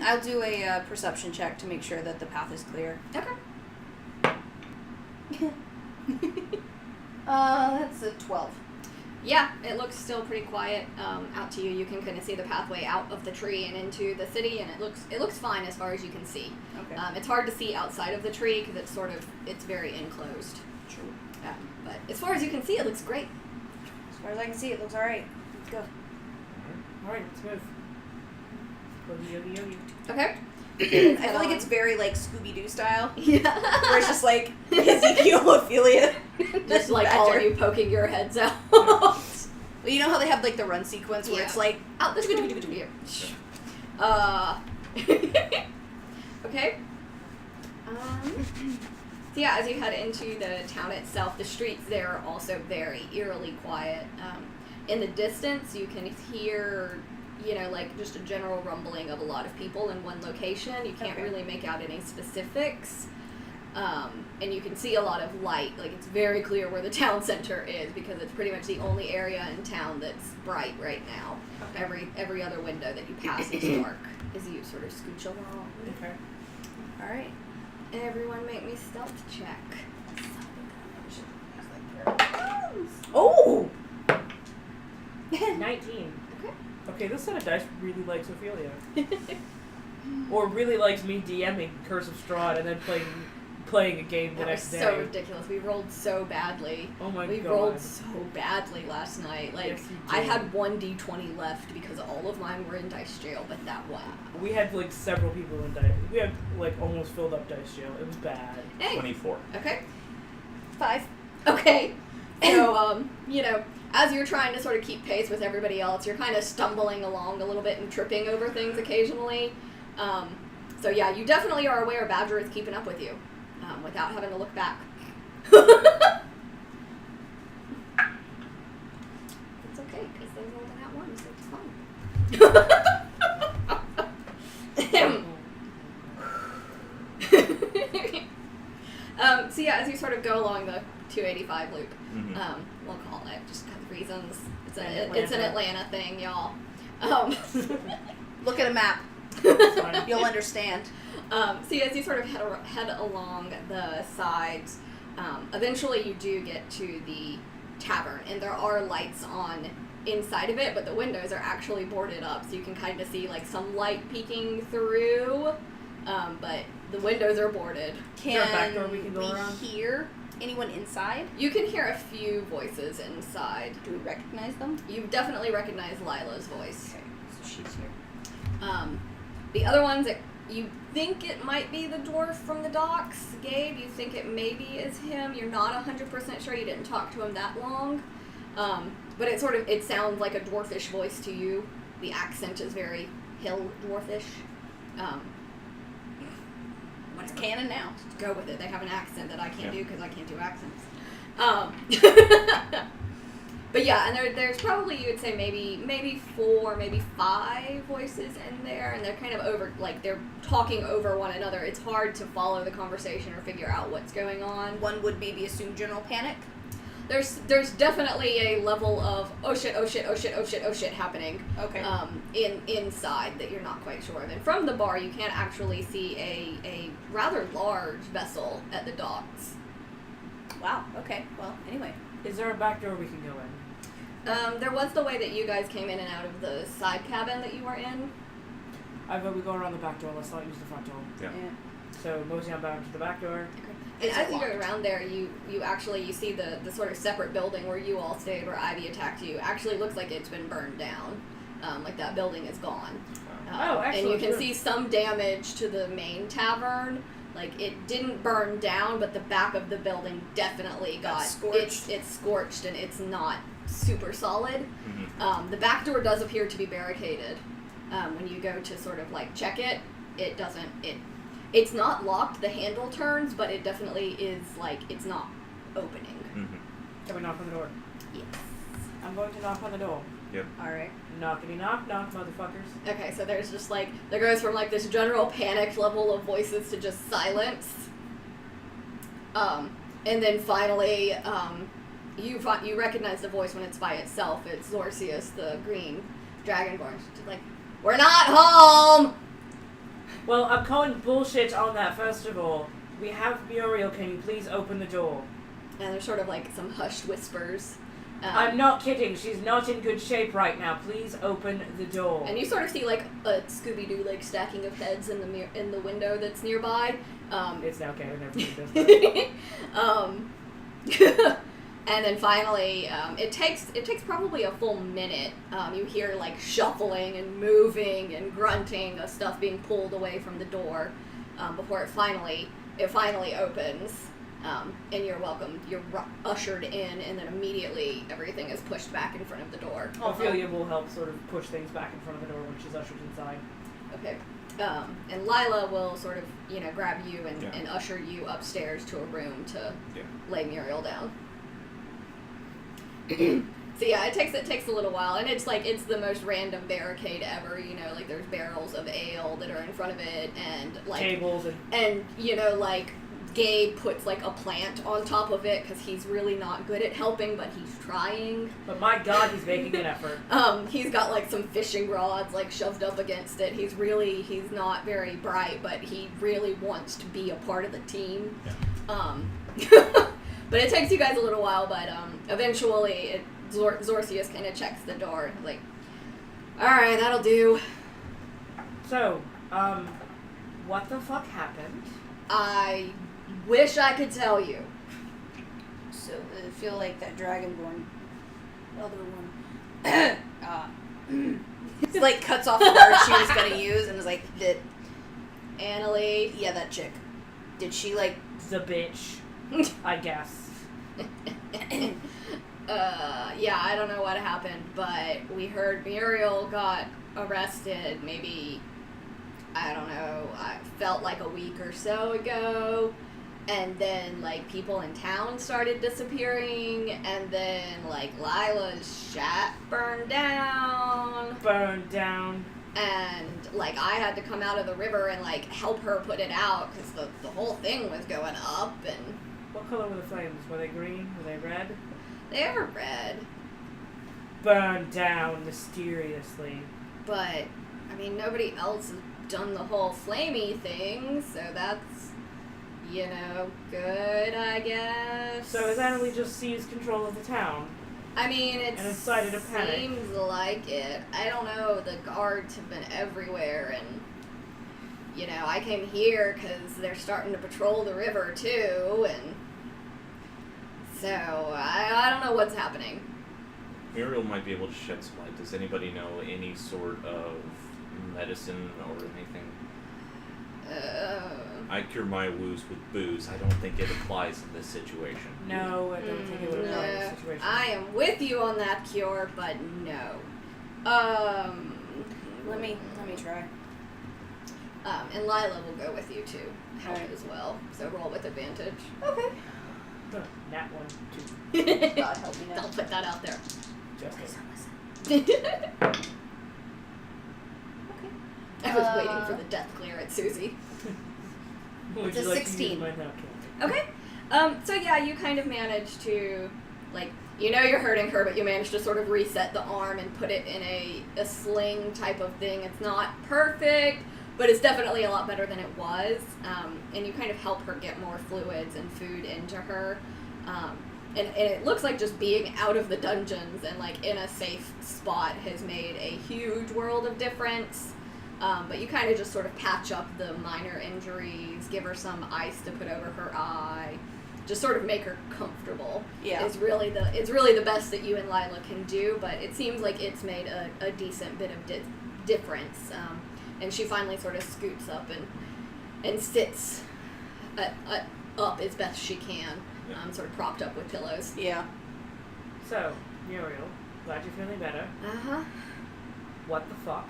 I'll do a perception check to make sure that the path is clear. Okay. That's a 12. Yeah, it looks still pretty quiet out to you. You can kind of see the pathway out of the tree and into the city, and it looks fine as far as you can see. Okay. It's hard to see outside of the tree because it's very enclosed. True. But as far as you can see, it looks great. As far as I can see, it looks alright. Let's go. Alright, let's move. Boogie, yogi, yogi. Okay. I feel like it's very like Scooby-Doo style. Yeah. Where it's just like Ezekiel, Ophelia. Just like Badger. all of you poking your heads out. Well, you know how they have like the run sequence where Yeah. it's like, Out. Here. Okay. So yeah, as you head into the town itself, the streets there are also very eerily quiet. In the distance, you can hear, like just a general rumbling of a lot of people in one location. You can't Okay. really make out any specifics. And you can see a lot of light. Like, it's very clear where the town center is because it's pretty much the only area in town that's bright right now. Okay. Every other window that you pass is dark as you sort of scooch along. Okay. alright. Everyone make me stealth check. Oh! 19. Okay. Okay, this set of dice really likes Ophelia. Or really likes me DMing Curse of Strahd and then playing a game the That was next day. so ridiculous. We rolled so badly. Oh my We god. rolled so badly last night. Like, Yes, you I did. had one d20 left because all of mine were in dice jail, but that one. We had like several people in dice. We had like almost filled up dice jail. It was bad. Hey. 24. Okay. 5. Okay. So, as you're trying to sort of keep pace with everybody else, you're kind of stumbling along a little bit and tripping over things occasionally. So yeah, you definitely are aware Badger is keeping up with you, without having to look back. It's okay, because they rolled an at one, so it's fine. So yeah, as you sort of go along the 285 loop, Mm-hmm. we'll call it, just because of reasons, It's an Atlanta thing, y'all. Look at a map. It's fine. You'll understand. So as you sort of head along the sides, eventually you do get to the tavern, and there are lights on inside of it, but the windows are actually boarded up, so you can kind of see like some light peeking through, but the windows are boarded. there a back door we can go we around? hear anyone inside? You can hear a few voices inside. Do we recognize them? You definitely recognize Lila's voice. Okay, so she's here. The other ones, you think it might be the dwarf from the docks. Gabe, you think it maybe is him. You're not 100% sure. You didn't talk to him that long. But it sounds like a dwarfish voice to you. The accent is very hill dwarfish. What's canon now? Go with it. They have an accent that I can't do because I can't do accents. But yeah, and there's probably, you would say, maybe 4, maybe 5 voices in there, and they're kind of they're talking over one another. It's hard to follow the conversation or figure out what's going on. One would maybe assume general panic. There's definitely a level of oh shit happening. Okay. Inside that you're not quite sure of. And from the bar, you can actually see a rather large vessel at the docks. Wow. Okay. Well, anyway. Is there a back door we can go in? There was the way that you guys came in and out of the side cabin that you were in. I vote we go around the back door. Let's not use the front door. Yeah. So mosey on back to the back door. And Is as it you go locked? around there, you see the sort of separate building where you all stayed, where Ivy attacked you. Actually looks like it's been burned down. Like that building is gone. Oh, And excellent. you can see some damage to the main tavern. Like, it didn't burn down, but the back of the building definitely got scorched. It's scorched, and it's not super solid. Mm-hmm. The back door does appear to be barricaded. When you go to sort of like check it, it doesn't. It's not locked. The handle turns, but it definitely is like it's not opening. Mm-hmm. Can we knock on the door? Yes. I'm going to knock on the door. Yep. All right. Knockity knock, knock, motherfuckers. Okay, so there's just like, there goes from like this general panic level of voices to just silence. And then finally, you recognize the voice when it's by itself. It's Zorcius, the green dragonborn. She's like, "We're not home!" Well, I'm calling bullshit on that, first of all. We have Muriel, can you please open the door? And there's sort of like some hushed whispers. I'm not kidding, she's not in good shape right now. Please open the door. And you sort of see like a Scooby-Doo like stacking of heads in the window that's nearby. It's now canon, everything does that. And then finally, it takes probably a full minute. You hear like shuffling and moving and grunting of stuff being pulled away from the door before it finally opens. And you're welcome. You're ushered in, and then immediately everything is pushed back in front of the door. Ophelia will help sort of push things back in front of the door when she's ushered inside. Okay. And Lila will sort of, grab you and, Yeah. and usher you upstairs to a room to Yeah. lay Muriel down. So yeah, it takes a little while, and it's the most random barricade ever. Like there's barrels of ale that are in front of it, and like Tables and Gabe puts like a plant on top of it because he's really not good at helping, but he's trying. But my god, he's making an effort. He's got like some fishing rods like shoved up against it. He's not very bright, but he really wants to be a part of the team. Yeah. But it takes you guys a little while, but eventually Zorcius kind of checks the door, like, alright, that'll do. So, what the fuck happened? I wish I could tell you. So I feel like that dragonborn, other one, it's like cuts off the word she was gonna use and is like, did Annaleigh. yeah, that chick, did she like? The bitch, I guess. Yeah, I don't know what happened, but we heard Muriel got arrested maybe, I don't know, I felt like a week or so ago, and then, like, people in town started disappearing, and then, like, Lila's shack burned down, and, like, I had to come out of the river and, like, help her put it out, because the whole thing was going up, and What color were the flames? Were they green? Were they red? they were red. burned down mysteriously. But, I mean, nobody else has done the whole flamey thing, so that's, good, I guess. So has Annaleigh just seized control of the town? I mean, it And incited a panic. seems like it. I don't know, the guards have been everywhere, and, I came here because they're starting to patrol the river, too, and so I don't know what's happening. Muriel might be able to shed some light. Does anybody know any sort of medicine or anything? I cure my wounds with booze. I don't think it applies in this situation. No, I don't think it would apply in this situation. I am with you on that cure, but no. Let me try. And Lila will go with you too, help Alright. as well. So roll with advantage. Okay. That one, too. God help me now. I'll put that out there. Just I was waiting for the death glare at Susie. Would It's you a like to 16. use my napkin? Okay. So yeah, you kind of manage to, you're hurting her, but you manage to sort of reset the arm and put it in a sling type of thing. It's not perfect, but it's definitely a lot better than it was. And you kind of help her get more fluids and food into her. And it looks like just being out of the dungeons and in a safe spot has made a huge world of difference. But you kind of just sort of patch up the minor injuries, give her some ice to put over her eye, just sort of make her comfortable. Yeah. It's really the best that you and Lila can do, but it seems like it's made a decent bit of difference. And she finally sort of scoots up and sits up as best she can, sort of propped up with pillows. Yeah. So, Muriel, glad you're feeling better. Uh-huh. What the fuck?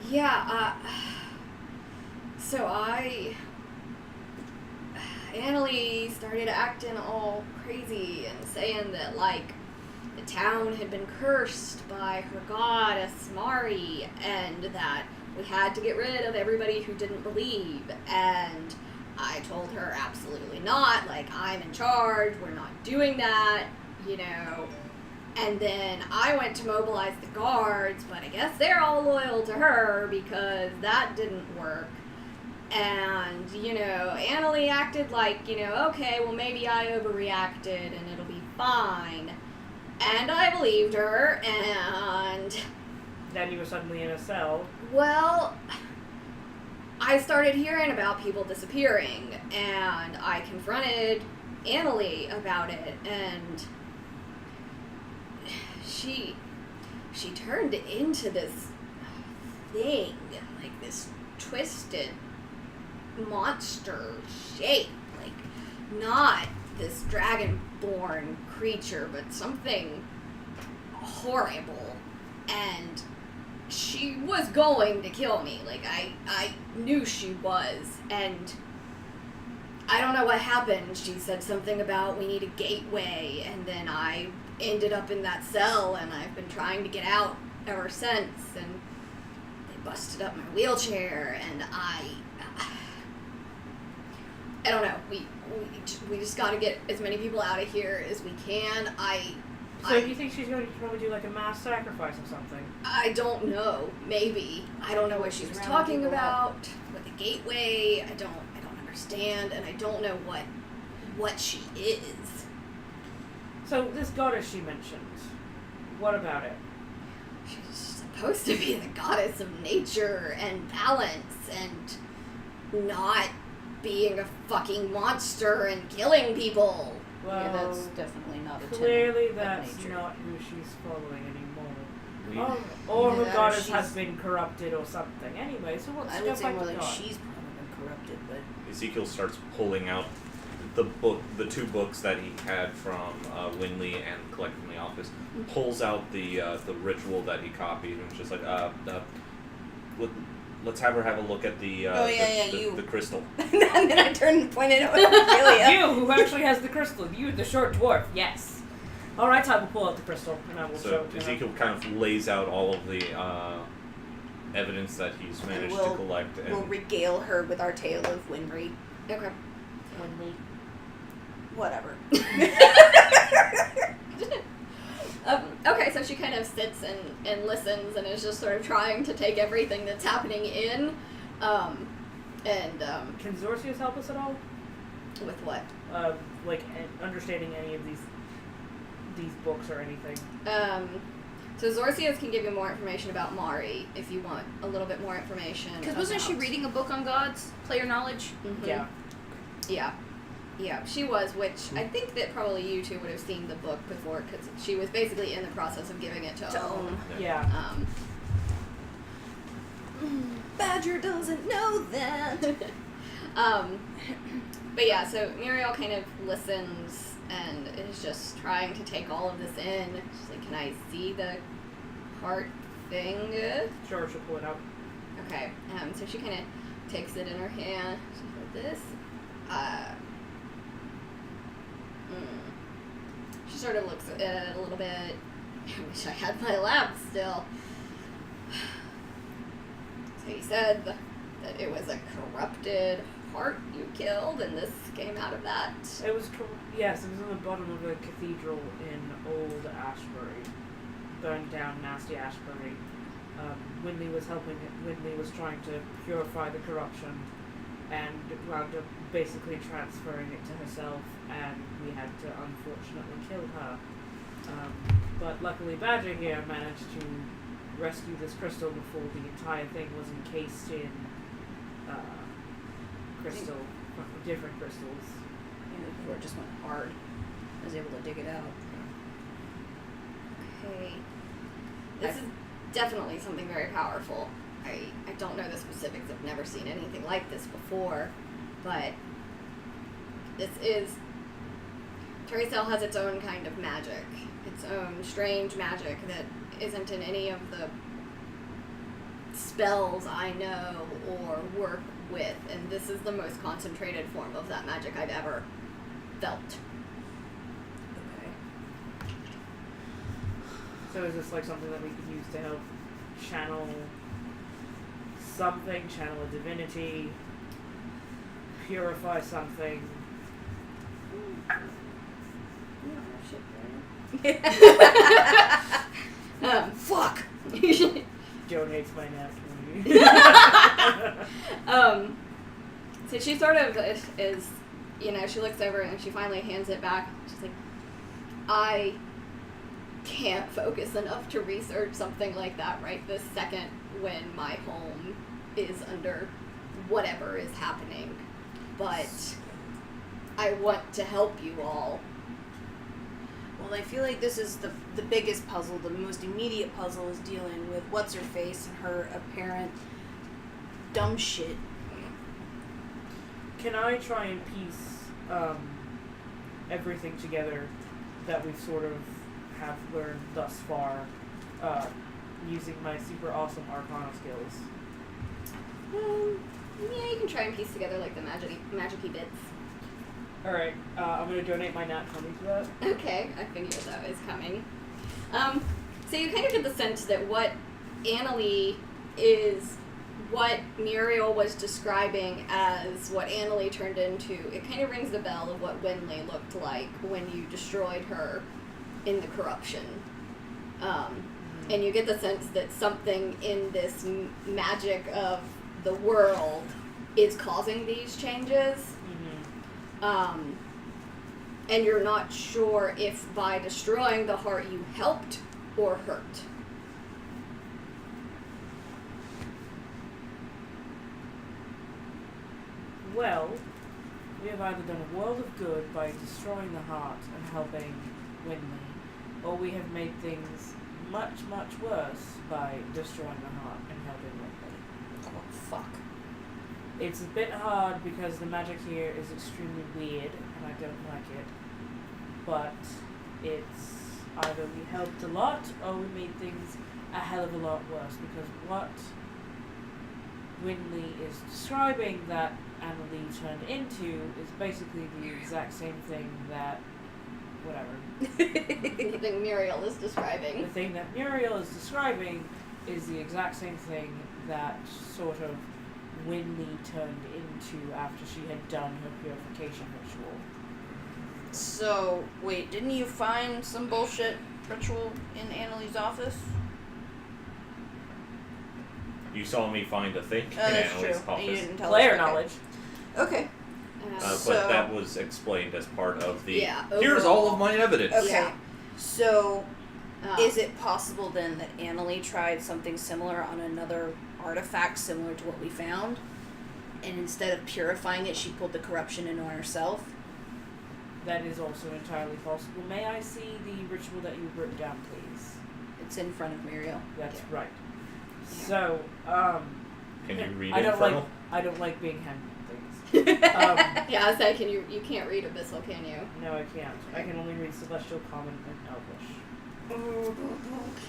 Yeah, so Annaleigh started acting all crazy and saying that, the town had been cursed by her goddess, Mari, and that we had to get rid of everybody who didn't believe, and I told her absolutely not, I'm in charge, we're not doing that, And then I went to mobilize the guards, but I guess they're all loyal to her because that didn't work. And, Annaleigh acted okay, well maybe I overreacted and it'll be fine. And I believed her, and Then you were suddenly in a cell. well, I started hearing about people disappearing, and I confronted Annaleigh about it, and she turned into this thing, this twisted monster shape, not this dragonborn creature, but something horrible, and she was going to kill me, I knew she was, and I don't know what happened. She said something about we need a gateway, and then I ended up in that cell, and I've been trying to get out ever since, and they busted up my wheelchair, and I don't know, we just gotta get as many people out of here as we can. So do you think she's going to probably do a mass sacrifice or something? I don't know, maybe. I don't know what she was talking about with the gateway. I don't understand, and I don't know what she is. So this goddess she mentioned, what about it? She's supposed to be the goddess of nature and balance and not being a fucking monster and killing people. Well, Yeah, that's definitely not a clearly tenet of that's nature. not who she's following anymore. We, Or Yeah, her goddess she's- has been corrupted or something. Anyway, so what's I would say more the god? she's probably been corrupted, but Ezekiel starts pulling out the two books that he had from Winley and collected from the office, pulls out the ritual that he copied, and was just let's have her have a look at the the crystal. and then I turned and pointed at Ophelia. You, who actually has the crystal. You, the short dwarf. Yes. All right, I will pull out the crystal and I will show So it to her. Ezekiel kind of lays out all of the evidence that he's managed to collect, and We'll regale her with our tale of Winry. Okay. Whatever. Okay, so so she kind of sits and listens and is just sort of trying to take everything that's happening in. Can Zorcius help us at all? With what? Understanding any of these books or anything. So Zorcius can give you more information about Mari if you want a little bit more information. Because wasn't she reading a book on gods? Player knowledge? Mm-hmm. Yeah, she was, which I think that probably you two would have seen the book before, because she was basically in the process of giving it to Ohm. Yeah. Badger doesn't know that. But yeah, so Muriel kind of listens and is just trying to take all of this in. She's like, can I see the heart thing? Sure, she'll pull it out. Okay, so she kind of takes it in her hand. She's like this. She sort of looks at it a little bit. I wish I had my lab still. So he said that it was a corrupted heart you killed, and this came out of that. It was, yes, it was in the bottom of a cathedral in Old Ashbury. Burned down nasty Ashbury. Winley was Winley was trying to purify the corruption, and wound up basically transferring it to herself, and we had to unfortunately kill her. But luckily Badger here managed to rescue this crystal before the entire thing was encased in different crystals. Before it just went hard. I was able to dig it out. Okay. This is definitely something very powerful. I don't know the specifics. I've never seen anything like this before, but this is... Tueriesal has its own kind of magic. Its own strange magic that isn't in any of the spells I know or work with, and this is the most concentrated form of that magic I've ever felt. Okay. So is this like something that we could use to help channel something, channel a divinity, purify something? Fuck! Joan hates my nap 20. So she sort of is, she looks over and she finally hands it back. She's like, I can't focus enough to research something like that right this second when my home is under whatever is happening. But I want to help you all. Well, I feel like this is the biggest puzzle. The most immediate puzzle is dealing with what's-her-face and her apparent dumb shit. Can I try and piece everything together that we sort of have learned thus far using my super awesome Arcana skills? Yeah, you can try and piece together like the magic-y bits. Alright, I'm going to donate my nat 20 to that. Okay, I figured that was coming. So you kind of get the sense that what Annaleigh is what Muriel was describing as what Annaleigh turned into. It kind of rings the bell of what Winley looked like when you destroyed her in the corruption. And you get the sense that something in this magic of the world is causing these changes. And you're not sure if by destroying the heart you helped or hurt. Well, we have either done a world of good by destroying the heart and helping Winley, or we have made things much, much worse by destroying the heart and helping Winley. Oh, fuck. It's a bit hard because the magic here is extremely weird and I don't like it. But it's either we helped a lot or we made things a hell of a lot worse, because what Winley is describing that Annaleigh turned into is basically the exact same thing that The thing Muriel is describing. The thing that Muriel is describing is the exact same thing that sort of Winley turned into after she had done her purification ritual. So, wait, didn't you find some bullshit ritual in Annaleig's office? You saw me find a thing in That's Annalaine's true. office. You didn't tell Player us. Okay. knowledge. Okay. So, But that was explained as part of the. Yeah, Here's overall. all of my evidence. Okay. Yeah. So, um, is it possible then that Annaleigh tried something similar on another artifact similar to what we found? And instead of purifying it, she pulled the corruption in on herself? That is also entirely possible. May I see the ritual that you wrote down, please? It's in front of Muriel. That's Yeah. right. Yeah. So, Can you read I don't Infernal? I don't like being handed things. Yeah, I was like, you can't read Abyssal, can you? No, I can't. I can only read Celestial, Common, and Elvish. Oh,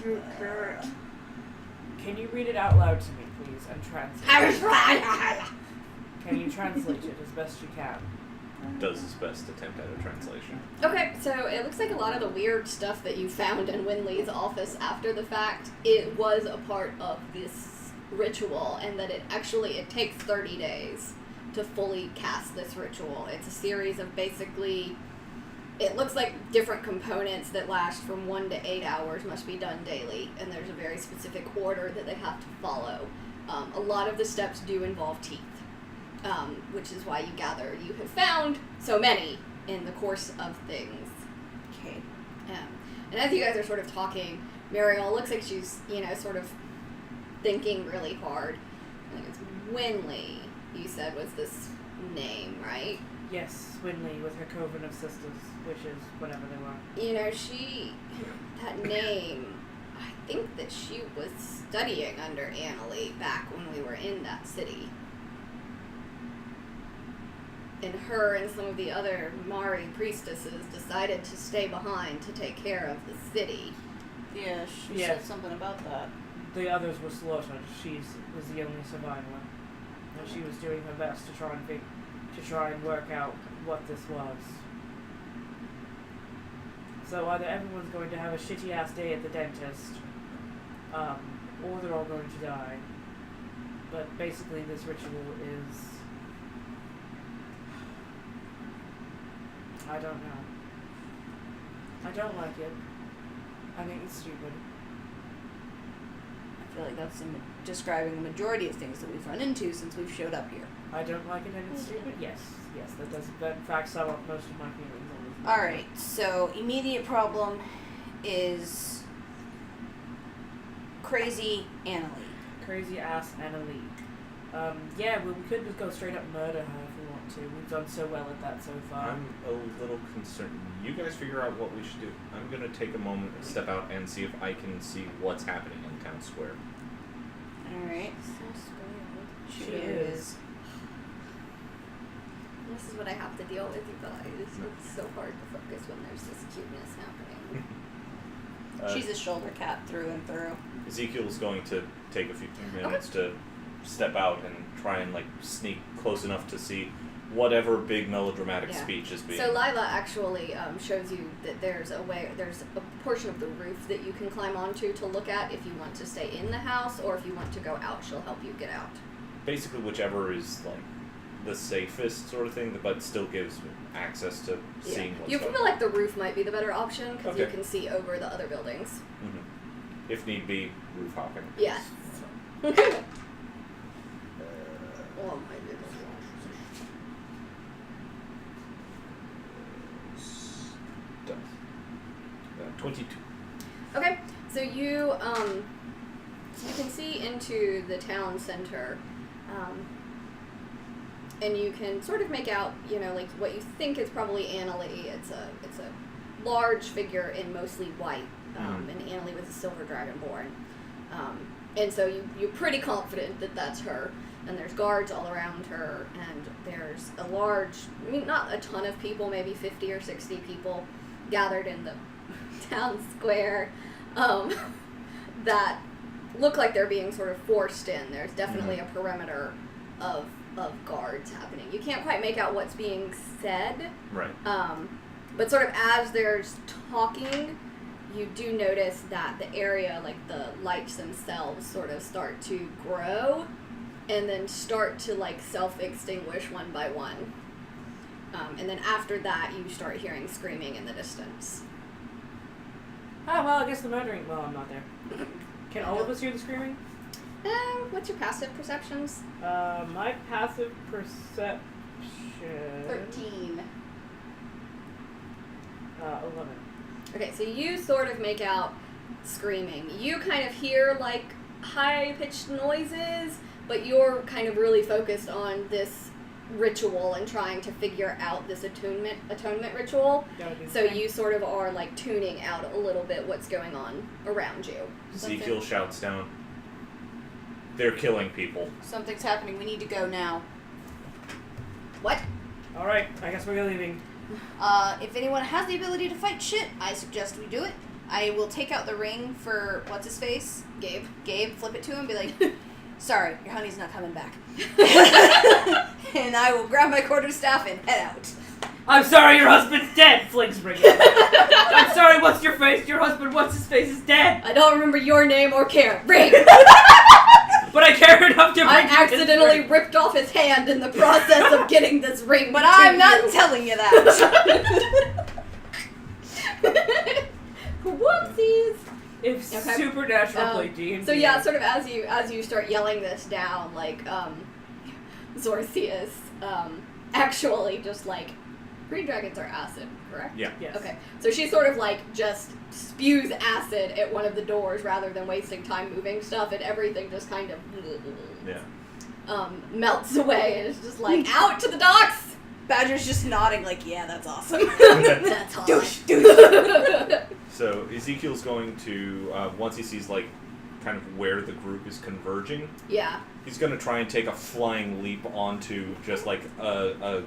cute carrot. Can you read it out loud to me, please, and translate? Can you translate it as best you can? Does his best attempt at a translation. Okay, so it looks like a lot of the weird stuff that you found in Winley's office after the fact, it was a part of this ritual, and that it takes 30 days to fully cast this ritual. It's a series of basically, it looks like different components that last from 1 to 8 hours must be done daily, and there's a very specific order that they have to follow. A lot of the steps do involve teeth. Which is why you gather you have found so many in the course of things. Okay. And as you guys are sort of talking, Muriel looks like she's, sort of thinking really hard. I think it's Winley, you said was this name, right? Yes, Winley with her coven of sisters, which is whatever they were. That name, I think that she was studying under Annaleigh back when we were in that city. And her and some of the other Mari priestesses decided to stay behind to take care of the city. Yeah, she Yeah. said something about that. The others were slaughtered. She was the only survivor, and she was doing her best to try and work out what this was. So either everyone's going to have a shitty ass day at the dentist, or they're all going to die. But basically, this ritual is. I don't know. I don't like it. I think it's stupid. I feel like that's describing the majority of things that we've run into since we've showed up here. I don't like it and it's stupid? Yes. Yes, that does in fact sum up most of my feelings on this. Alright, so immediate problem is crazy Annaleigh. Crazy ass Annaleigh. Yeah, we could just go straight up murder her if we want to. We've done so well at that so far. I'm a little concerned. You guys figure out what we should do. I'm going to take a moment, step out, and see if I can see what's happening in town square. Alright. So spoiled. She is. This is what I have to deal with, you guys. It's so hard to focus when there's this cuteness happening. She's a shoulder cat through and through. Ezekiel's going to take a few minutes to step out and try and sneak close enough to see whatever big melodramatic Yeah. speech is being. So Lila actually shows you that there's a portion of the roof that you can climb onto to look at if you want to stay in the house, or if you want to go out, she'll help you get out. Basically, whichever is the safest sort of thing, but still gives access to seeing what's You going feel like the roof might be the better option because you Okay. can see over the other buildings. Mhm. If need be, roof hopping. Yes. Oh my goodness. Done. 22. Okay, so you can see into the town center, and you can sort of make out, what you think is probably Annaleigh. It's a large figure in mostly white, and Annaleigh was a silver dragonborn, and so you're pretty confident that that's her. And there's guards all around her, and there's a large, not a ton of people, maybe 50 or 60 people gathered in the town square that look like they're being sort of forced in. There's definitely a perimeter of guards happening. You can't quite make out what's being said, Right. but sort of as there's talking, you do notice that the area, the lights themselves sort of start to grow and then start to self-extinguish one by one. And then after that, you start hearing screaming in the distance. Oh, well, I guess the murdering... Well, I'm not there. Can all of us hear the screaming? What's your passive perceptions? My passive perception... 13. 11. Okay, so you sort of make out screaming. You kind of hear, like, high-pitched noises, but you're kind of really focused on this ritual and trying to figure out this atonement ritual. So you sort of are, like, tuning out a little bit what's going on around you. Ezekiel shouts down, "They're killing people." Something's happening. We need to go now. What? Alright, I guess we're leaving. If anyone has the ability to fight shit, I suggest we do it. I will take out the ring for what's-his-face? Gabe. Gabe, flip it to him, be like, sorry, your honey's not coming back. And I will grab my quarterstaff and head out. I'm sorry, your husband's dead, Flings bring it. I'm sorry, what's your face? Your husband, what's his face, is dead. I don't remember your name or care. Ring! But I care enough to bring I you accidentally this ripped off his hand in the process of getting this ring. But to I'm not you. telling you that. Whoopsies! If Okay. Supernatural played D&D. So yeah, sort of as you start yelling this down, like Zorthius actually just like green dragons are acid, correct? Yeah. Yes. Okay, so she sort of like just spews acid at one of the doors rather than wasting time moving stuff, and everything just kind of melts away, and it's just like out to the docks. Badger's just nodding like, yeah, that's awesome. That's hot. Douche, douche. So Ezekiel's going to, once he sees like kind of where the group is converging, Yeah. he's going to try and take a flying leap onto just like the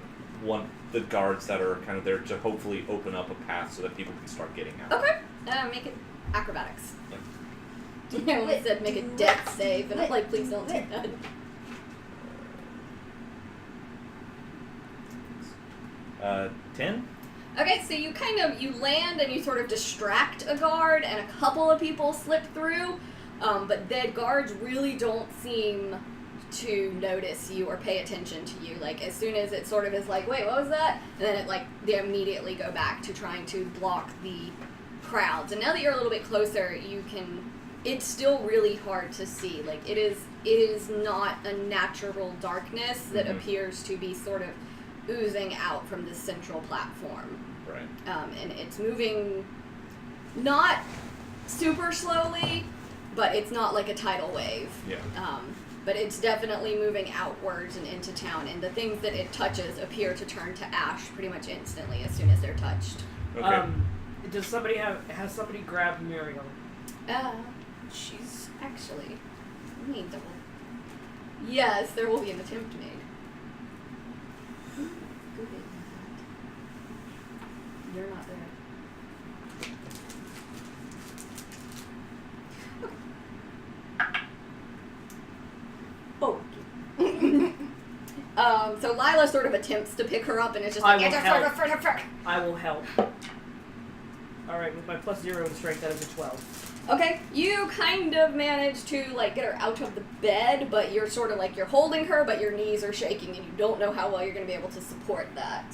guards that are kind of there to hopefully open up a path so that people can start getting out. Okay. Make it acrobatics. I almost said make a death save, and I'm like, please don't do that. 10? Okay, so you land and you sort of distract a guard, and a couple of people slip through, but the guards really don't seem to notice you or pay attention to you. Like, as soon as it sort of is like, wait, what was that? And then they immediately go back to trying to block the crowds. And now that you're a little bit closer, it's still really hard to see. Like, it is not a natural darkness that appears to be sort of oozing out from this central platform. Right. And it's moving not super slowly, but it's not like a tidal wave. Yeah. But it's definitely moving outwards and into town, and the things that it touches appear to turn to ash pretty much instantly as soon as they're touched. Okay. Has somebody grabbed Muriel? She's actually... Yes, there will be an attempt made. You're not there. So Lila sort of attempts to pick her up, and it's just like, I will help. Alright, with my +0 in strength, that is a 12. Okay, you kind of manage to, like, get her out of the bed, but you're sort of, like, you're holding her, but your knees are shaking, and you don't know how well you're going to be able to support that.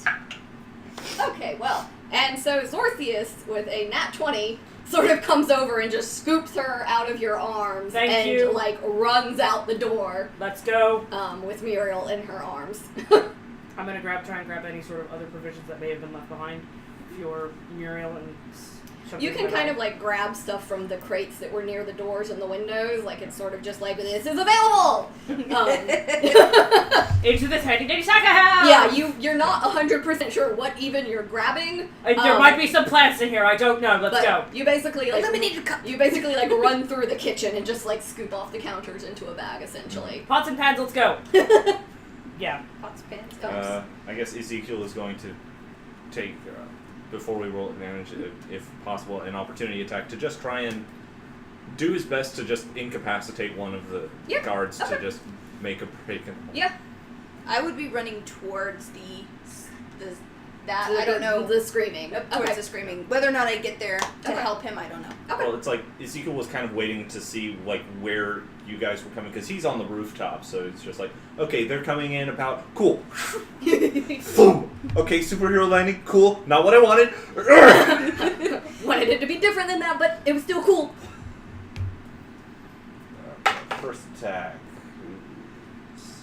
Okay, well, and so Zorthius, with a nat 20, sort of comes over and just scoops her out of your arms Thank you. like, runs out the door. Let's go. With Muriel in her arms. I'm going to try and grab any sort of other provisions that may have been left behind for Muriel and shove You them can in kind my of like grab stuff from the crates that were near the doors and the windows, like it's sort of just like, this is available! into this handy-dandy Saka house! Yeah, you're not 100% sure what even you're grabbing. There might be some plants in here, I don't know, let's but go. You basically like Eliminated cup. you basically like run through the kitchen and just like scoop off the counters into a bag essentially. Pots and pans, let's go. Yeah. Pots, pans, cups. I guess Ezekiel is going to take, before we roll advantage, if possible, an opportunity attack to just try and do his best to just incapacitate one of the guards to just make a break. Yeah. I would be running towards I The- don't know. the screaming. Towards the screaming. Whether or not I get there to Okay. help him, I don't know. Okay. Well, it's like Ezekiel was kind of waiting to see like where you guys were coming because he's on the rooftop, so it's just like, okay, they're coming in about cool. Boom. Okay, superhero landing, cool. Not what I wanted. When wanted it to be different than that, but it was still cool. First attack. It's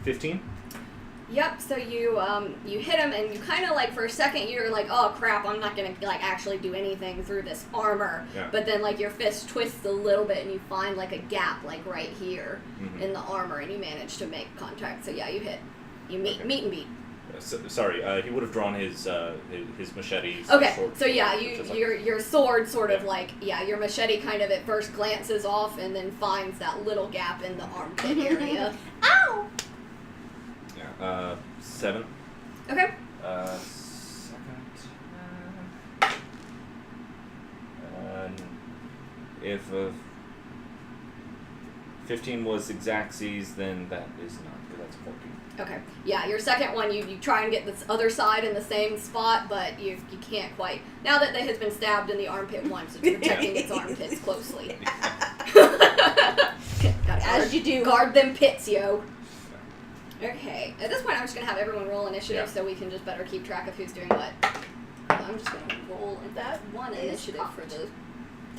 15. Yep. So you hit him, and you kind of like for a second you're like, oh crap, I'm not gonna like actually do anything through this armor. Yeah. But then like your fist twists a little bit, and you find like a gap like right here in the armor, and you manage to make contact. So yeah, you hit. You meet and beat. Sorry, he would have drawn his machete. Okay, sword, so yeah, like, your sword sort of like, your machete kind of at first glances off and then finds that little gap in the armpit area. Ow! Yeah, 7. Okay. Second. If 15 was exactsies, then that is not good. That's 14. Okay. Yeah, your second one, you try and get this other side in the same spot, but you can't quite. Now that it has been stabbed in the armpit once, it's protecting its armpits closely. As you do. Guard them pits, yo. Okay. At this point, I'm just going to have everyone roll initiative so we can just better keep track of who's doing what. I'm just going to roll that one initiative for the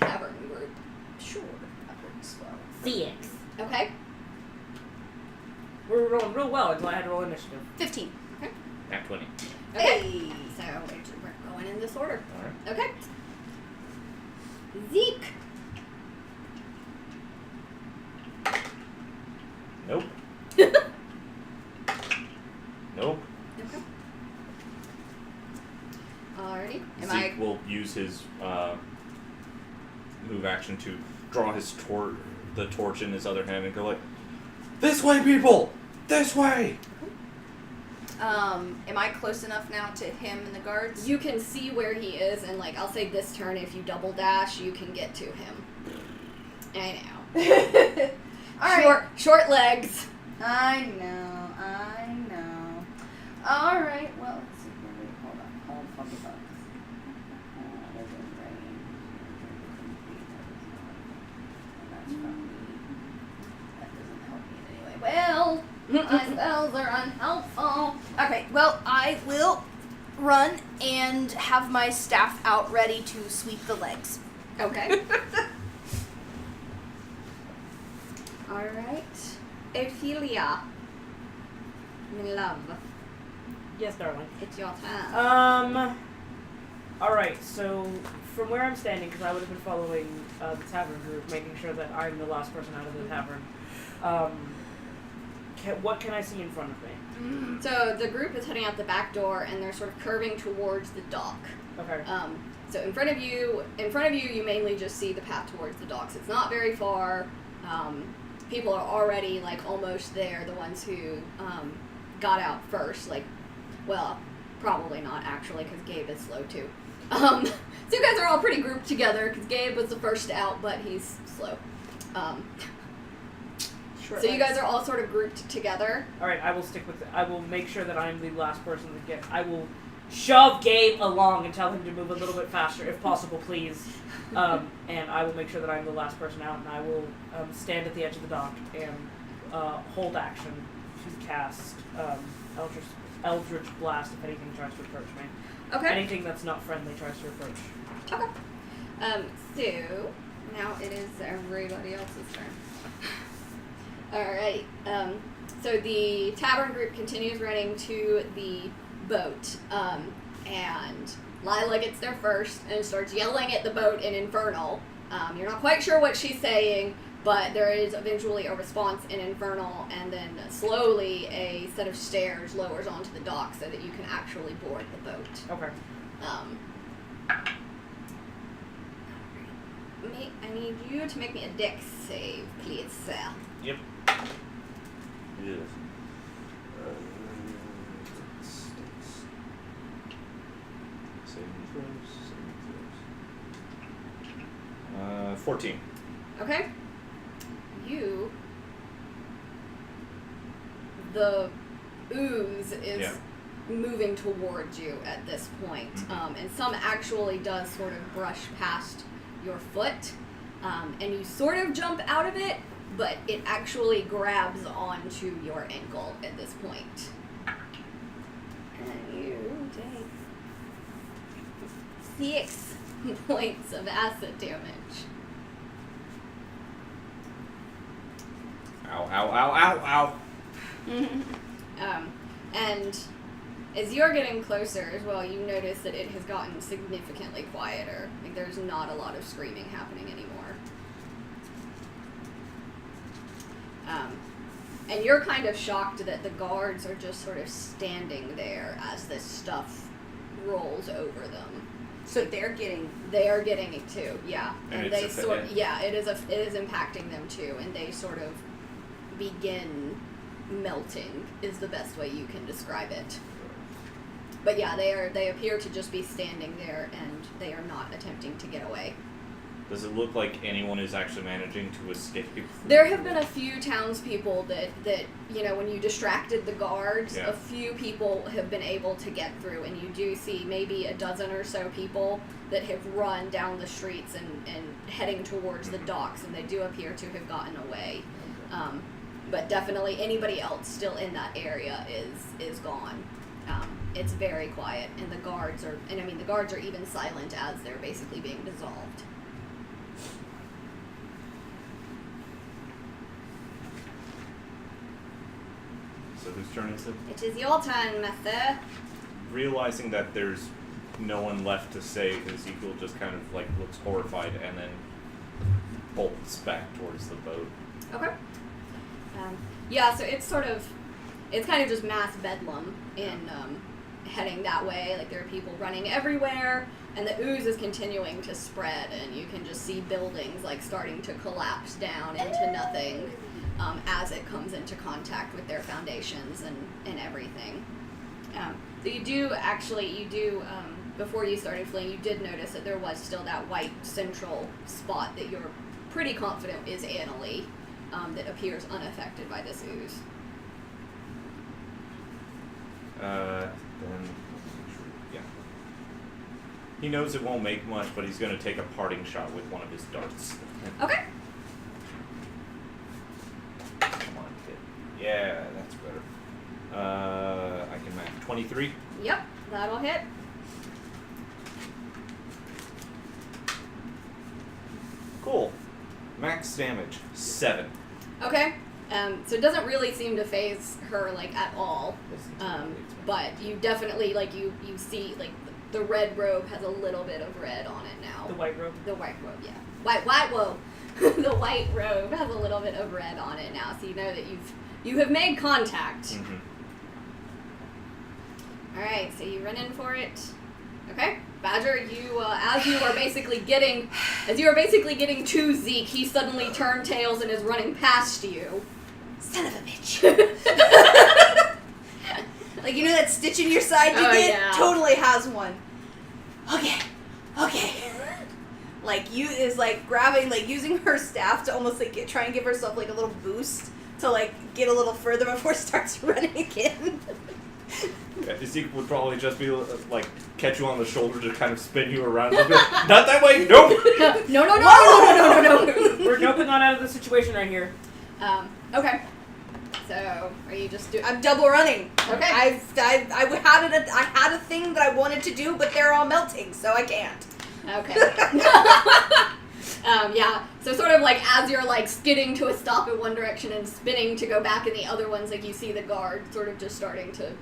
tavern group. Sure, that works well. CX. Okay. We're rolling real well until I had to roll initiative. 15. Nat 20. Okay. Hey. So we're going in this order. Alright. Okay. Zeke. Nope. Nope. Okay. Alrighty. Zeke will use his move action to draw his the torch in his other hand and go like, "This way, people! This way!" Am I close enough now to him and the guards? You can see where he is, and like I'll say this turn, if you double dash, you can get to him. I know. Alright. Short legs. I know. Alright, well, let's see. Wait, hold on. Hold fucking bugs. That's from me. That doesn't help me in any way. Well, my spells are unhelpful. Okay, well, I will run and have my staff out ready to sweep the legs. Okay. Alright. Ophelia. My love. Yes, darling. It's your turn. Alright, so from where I'm standing, because I would have been following the tavern group, making sure that I'm the last person out of the tavern, what can I see in front of me? So the group is heading out the back door, and they're sort of curving towards the dock. Okay. So in front of you, you mainly just see the path towards the docks. It's not very far. People are already like almost there. The ones who got out first, like, well, probably not actually, because Gabe is slow too. So you guys are all pretty grouped together because Gabe was the first out, but he's slow. So you guys are all sort of grouped together. Alright, I will stick with it. I will make sure that I'm the last person to get. I will shove Gabe along and tell him to move a little bit faster, if possible, please. And I will make sure that I'm the last person out, and I will stand at the edge of the dock and hold action to cast Eldritch Blast if anything tries to approach me. Okay. Anything that's not friendly tries to approach. Okay. So now it is everybody else's turn. Alright. So the tavern group continues running to the boat. And Lila gets there first and starts yelling at the boat in Infernal. You're not quite sure what she's saying, but there is eventually a response in Infernal, and then slowly a set of stairs lowers onto the dock so that you can actually board the boat. Okay. I need you to make me a dex save, please, sir. Yep. Yes. Saving throws. 14. Okay. The ooze is moving towards you at this point. And some actually does sort of brush past your foot. And you sort of jump out of it, but it actually grabs onto your ankle at this point. And you take 6 points of acid damage. Ow, ow, ow, ow, ow. And as you're getting closer as well, you notice that it has gotten significantly quieter. Like, there's not a lot of screaming happening anymore. And you're kind of shocked that the guards are just sort of standing there as this stuff rolls over them. So they're getting. They are getting it too, yeah. And they it's sort yeah, it is impacting them too, and they sort of begin melting is the best way you can describe it. But yeah, they appear to just be standing there, and they are not attempting to get away. Does it look like anyone is actually managing to escape? There have been a few townspeople that you know, when you distracted the guards, Yeah. a few people have been able to get through, and you do see maybe a dozen or so people that have run down the streets and heading towards the docks, and they do appear to have gotten away. But definitely anybody else still in that area is gone. It's very quiet, and the guards are even silent as they're basically being dissolved. So whose turn is it? It is your turn, Master. Realizing that there's no one left to save, Ezekiel just kind of like looks horrified and then bolts back towards the boat. Okay. Yeah, so it's kind of just mass bedlam in heading that way. Like, there are people running everywhere, and the ooze is continuing to spread, and you can just see buildings like starting to collapse down into nothing as it comes into contact with their foundations and everything. So you do before you started fleeing, you did notice that there was still that white central spot that you're pretty confident is Annaleigh, that appears unaffected by this ooze. Then, yeah. He knows it won't make much, but he's going to take a parting shot with one of his darts. Okay. Come on, kid. Yeah, that's better. I can match 23. Yep, that'll hit. Cool. Max damage 7. Okay. So it doesn't really seem to phase her, like, at all. But you definitely, like, you see, like, the red robe has a little bit of red on it now. The white robe? The white robe, yeah. White robe. The white robe has a little bit of red on it now, so you know that you have made contact. Mm-hmm. Alright, so you run in for it. Okay. Badger, you, as you are basically getting to Zeke, he suddenly turntails and is running past you. Son of a bitch. Like, you know that stitch in your side you Oh, get? yeah. Totally has one. Okay. Like, you is like grabbing, like using her staff to almost like try and give herself like a little boost to like get a little further before it starts running again. Yeah, Ezekiel would probably just be like catch you on the shoulder to kind of spin you around. Like, not that way. Nope. No. We're jumping on out of the situation right here. Okay. So, are you just doing... I'm double running. Okay. I had a thing that I wanted to do, but they're all melting, so I can't. Okay. Yeah, so sort of like as you're like skidding to a stop in one direction and spinning to go back in the other ones, like you see the guard sort of just starting to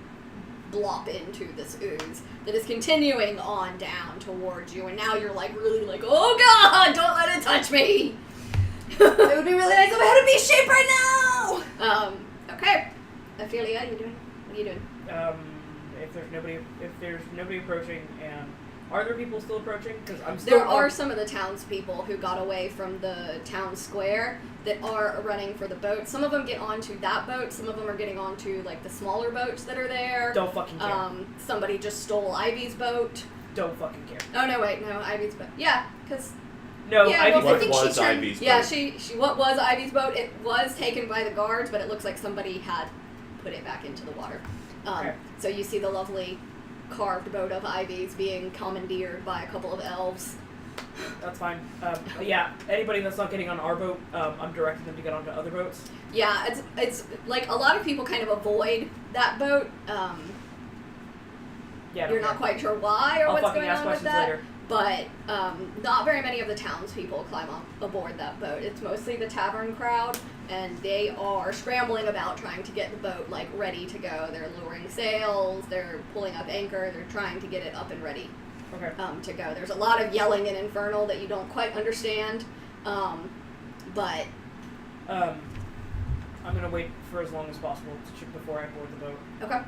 blop into this ooze that is continuing on down towards you, and now you're like really like, oh god, don't let it touch me! It would be really nice if I had a bee shape right now! Okay. Ophelia, what are you doing? If there's nobody approaching, and are there people still approaching? Because I'm still. There are some of the townspeople who got away from the town square that are running for the boat. Some of them get onto that boat. Some of them are getting onto like the smaller boats that are there. Don't fucking care. Somebody just stole Ivy's boat. Don't fucking care. Oh no, wait, no, Ivy's boat. Yeah, because No, yeah, Ivy's well, What was Ivy's yeah, boat? she what was Ivy's boat? It was taken by the guards, but it looks like somebody had put it back into the water. Okay. So you see the lovely carved boat of Ivy's being commandeered by a couple of elves. That's fine. Yeah, anybody that's not getting on our boat, I'm directing them to get onto other boats. Yeah, it's like a lot of people kind of avoid that boat. Yeah, You're not quite sure why or I'll what's fucking going ask on with questions that. later. but not very many of the townspeople climb aboard that boat. It's mostly the tavern crowd, and they are scrambling about trying to get the boat like ready to go. They're lowering sails, they're pulling up anchor, they're trying to get it up and ready to go. There's a lot of yelling in Infernal that you don't quite understand, but I'm gonna wait for as long as possible before I board the boat. okay.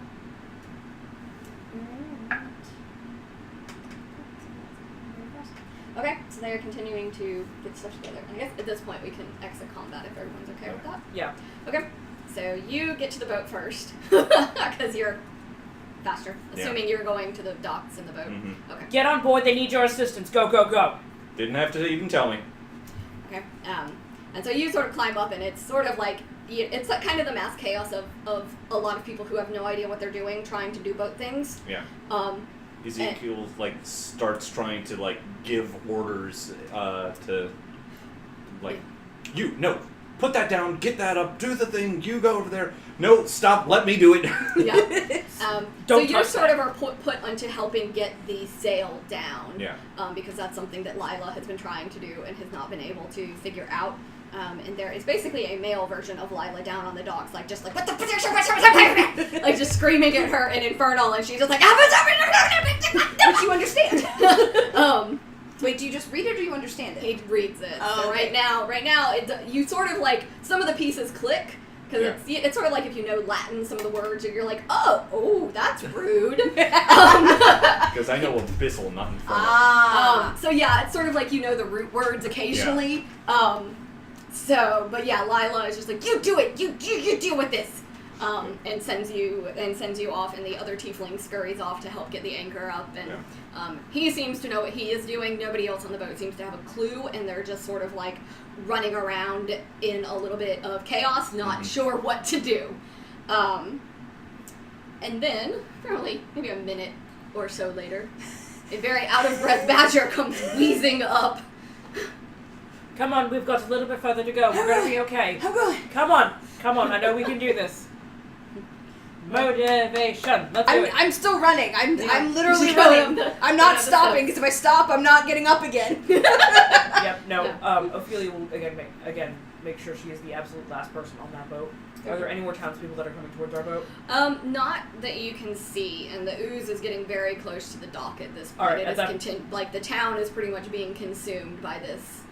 Okay, so they are continuing to get stuff together. I guess at this point we can exit combat if everyone's okay with that. Yeah. Okay, so you get to the boat first because you're faster, assuming you're going to the docks in the boat. Mm-hmm. Okay. Get on board. They need your assistance. Go, go, go. Didn't have to even tell me. Okay. And so you sort of climb up, and it's sort of like it's like kind of the mass chaos of a lot of people who have no idea what they're doing, trying to do boat things. Yeah. Ezekiel starts trying to give orders to put that down, get that up, do the thing, you go over there. No, stop, let me do it. Yeah. Don't so you touch sort that. of are put onto helping get the sail down. Yeah. Because that's something that Lila has been trying to do and has not been able to figure out. And there is basically a male version of Lila down on the docks, what the position, like just screaming at her in Infernal, and she's just like, Which you understand. Wait, do you just read it or do you understand it? he reads it. Oh, So okay. right now, you sort of some of the pieces click. Because it's sort of like if you know Latin, some of the words, and you're like, oh, that's rude. Because I know Abyssal, not Infernal. So yeah, it's sort of like you know the root words occasionally. But yeah, Lila is just like, you do it, you deal with this, and sends you off, and the other tiefling scurries off to help get the anchor up, and he seems to know what he is doing. Nobody else on the boat seems to have a clue, and they're just sort of running around in a little bit of chaos, not sure what to do. And then, probably maybe a minute or so later, a very out of breath badger comes wheezing up. Come on, we've got a little bit further to go. We're gonna be okay. I'm going. Come on. I know we can do this. Motivation. Let's do it. I'm still running. I'm literally You should go running. on I'm not the stopping because if I stop, I'm not getting up again. Yep. No. Yeah. Ophelia will again make sure she is the absolute last person on that boat. Are there any more townspeople that are coming towards our boat? Not that you can see, and the ooze is getting very close to the dock at this point. All right, It is the town is pretty much being consumed by this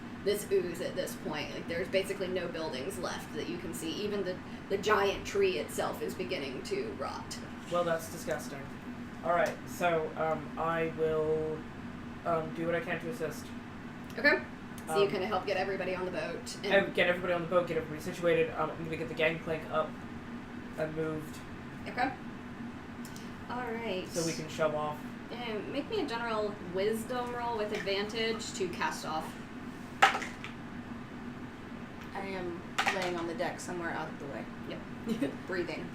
ooze at this point. There's basically no buildings left that you can see. Even the giant tree itself is beginning to rot. Well, that's disgusting. All right, so I will do what I can to assist. Okay. So you kind of help get everybody on the boat. And Get everybody on the boat, get everybody situated. I'm going to get the gangplank up and moved okay. All right. so we can shove off. And make me a general wisdom roll with advantage to cast off. I am laying on the deck somewhere out of the way. Yep. Breathing.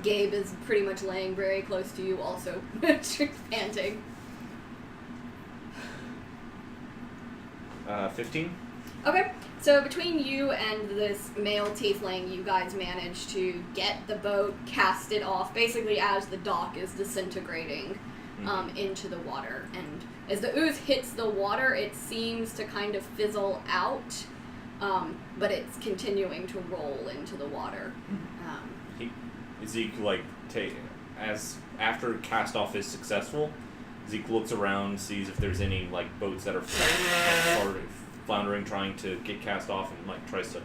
Gabe is pretty much laying very close to you, also panting. 15? Okay, so between you and this male tiefling, you guys manage to get the boat casted off, basically as the dock is disintegrating into the water. And as the ooze hits the water, it seems to kind of fizzle out, but it's continuing to roll into the water. Zeke, after cast off is successful, Zeke looks around, sees if there's any boats that are floundering, trying to get cast off, and tries to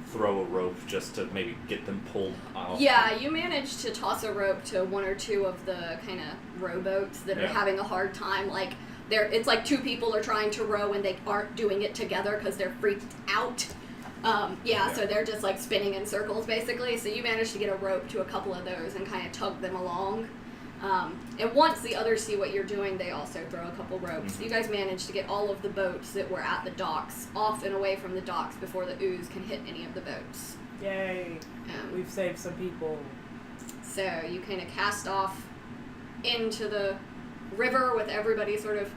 throw a rope just to maybe get them pulled off. Yeah, you managed to toss a rope to one or two of the kind of rowboats that are having a hard time. It's like two people are trying to row and they aren't doing it together because they're freaked out. So they're just spinning in circles basically. So you managed to get a rope to a couple of those and kind of tug them along. And once the others see what you're doing, they also throw a couple ropes. You guys managed to get all of the boats that were at the docks off and away from the docks before the ooze can hit any of the boats. Yay! We've saved some people. So you kind of cast off into the river with everybody sort of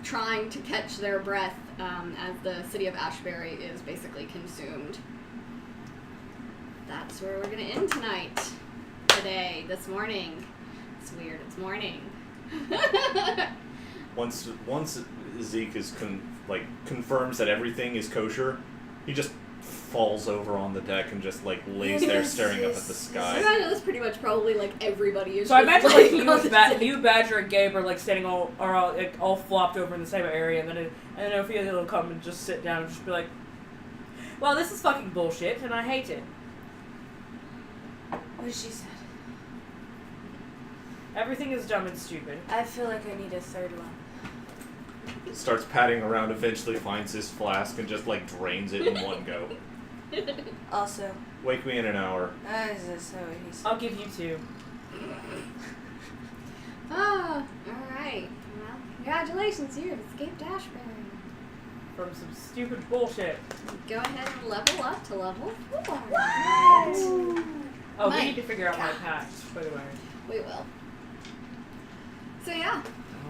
trying to catch their breath as the city of Ashbury is basically consumed. That's where we're going to end tonight. This morning. It's weird, it's morning. Once Zeke is confirms that everything is kosher, he just falls over on the deck and just lays there staring up at the I sky. imagine that's pretty much probably everybody is. So I just imagine laying on the deck. you, Badger, and Gabe are standing all flopped over in the same area, and then Ophelia will come and just sit down and just be like, "Well, this is fucking bullshit, and I hate it." What did she say? Everything is dumb and stupid. I feel like I need a third one. Starts patting around, eventually finds his flask and just drains it in one go. Also, Wake me in an hour. so he's. I'll give you 2. Ah, alright. Well, congratulations, you have escaped Ashbury. From some stupid bullshit. Go ahead and level up to level 4. Oh, My we need to figure out my God. pack, by the way. We will. So yeah,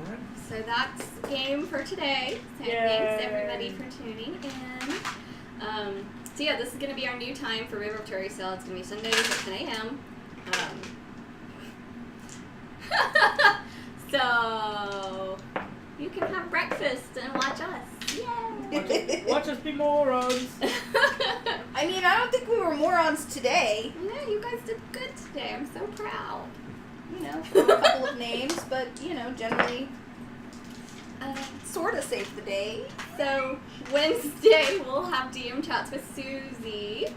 Alright. so that's game for today. So Yay. thanks everybody for tuning in. So yeah, this is going to be our new time for River of Tueriesal. It's going to be Sundays at 10 a.m. So you can have breakfast and watch us. Yay! Watch us be morons. I mean, I don't think we were morons today. Yeah, you guys did good today. I'm so proud. You know, throw a couple of names, but generally, sort of saved the day. So Wednesday we'll have DM chats with Susie,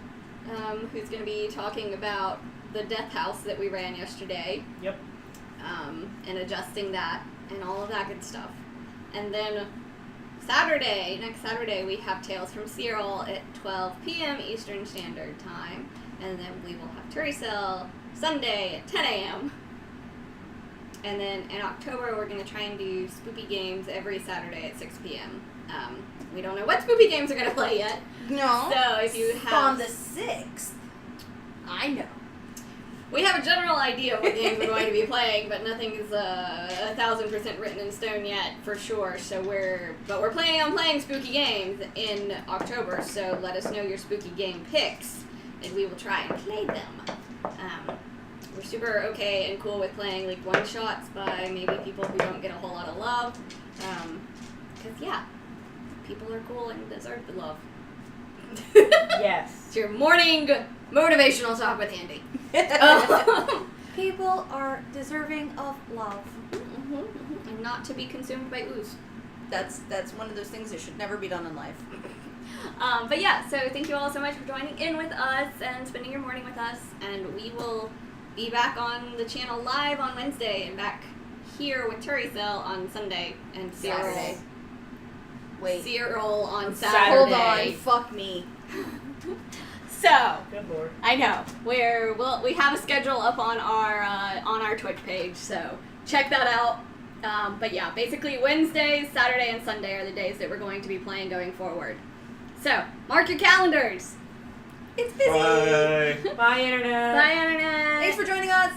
who's going to be talking about the death house that we ran yesterday. Yep. And adjusting that and all of that good stuff. And then next Saturday, we have Tales from Cyril at 12 p.m. Eastern Standard Time. And then we will have Tueriesal Sunday at 10 a.m. And then in October, we're going to try and do spoopy games every Saturday at 6 p.m. We don't know what spoopy games are going to play yet. No. So if you have... On the 6th. I know. We have a general idea of what games we're going to be playing, but nothing is 1,000% written in stone yet, for sure. So we're planning on playing spooky games in October. So let us know your spooky game picks, and we will try and play them. We're super okay and cool with playing one shots by maybe people who don't get a whole lot of love, because people are cool and deserve the love. Yes. It's your morning motivational talk with Andy. People are deserving of love. And not to be consumed by ooze. That's one of those things that should never be done in life. But yeah, so thank you all so much for joining in with us and spending your morning with us. And we will be back on the channel live on Wednesday and back here with Tueriesal on Sunday and Saturday. Wait. Cyril on Saturday. Hold on. Fuck me. So Good lord. I know we have a schedule up on our Twitch page, so check that out. But yeah, basically Wednesdays, Saturday, and Sunday are the days that we're going to be playing going forward. So mark your calendars. It's busy. Bye. Bye, Internet. Bye, Internet. Thanks for joining us.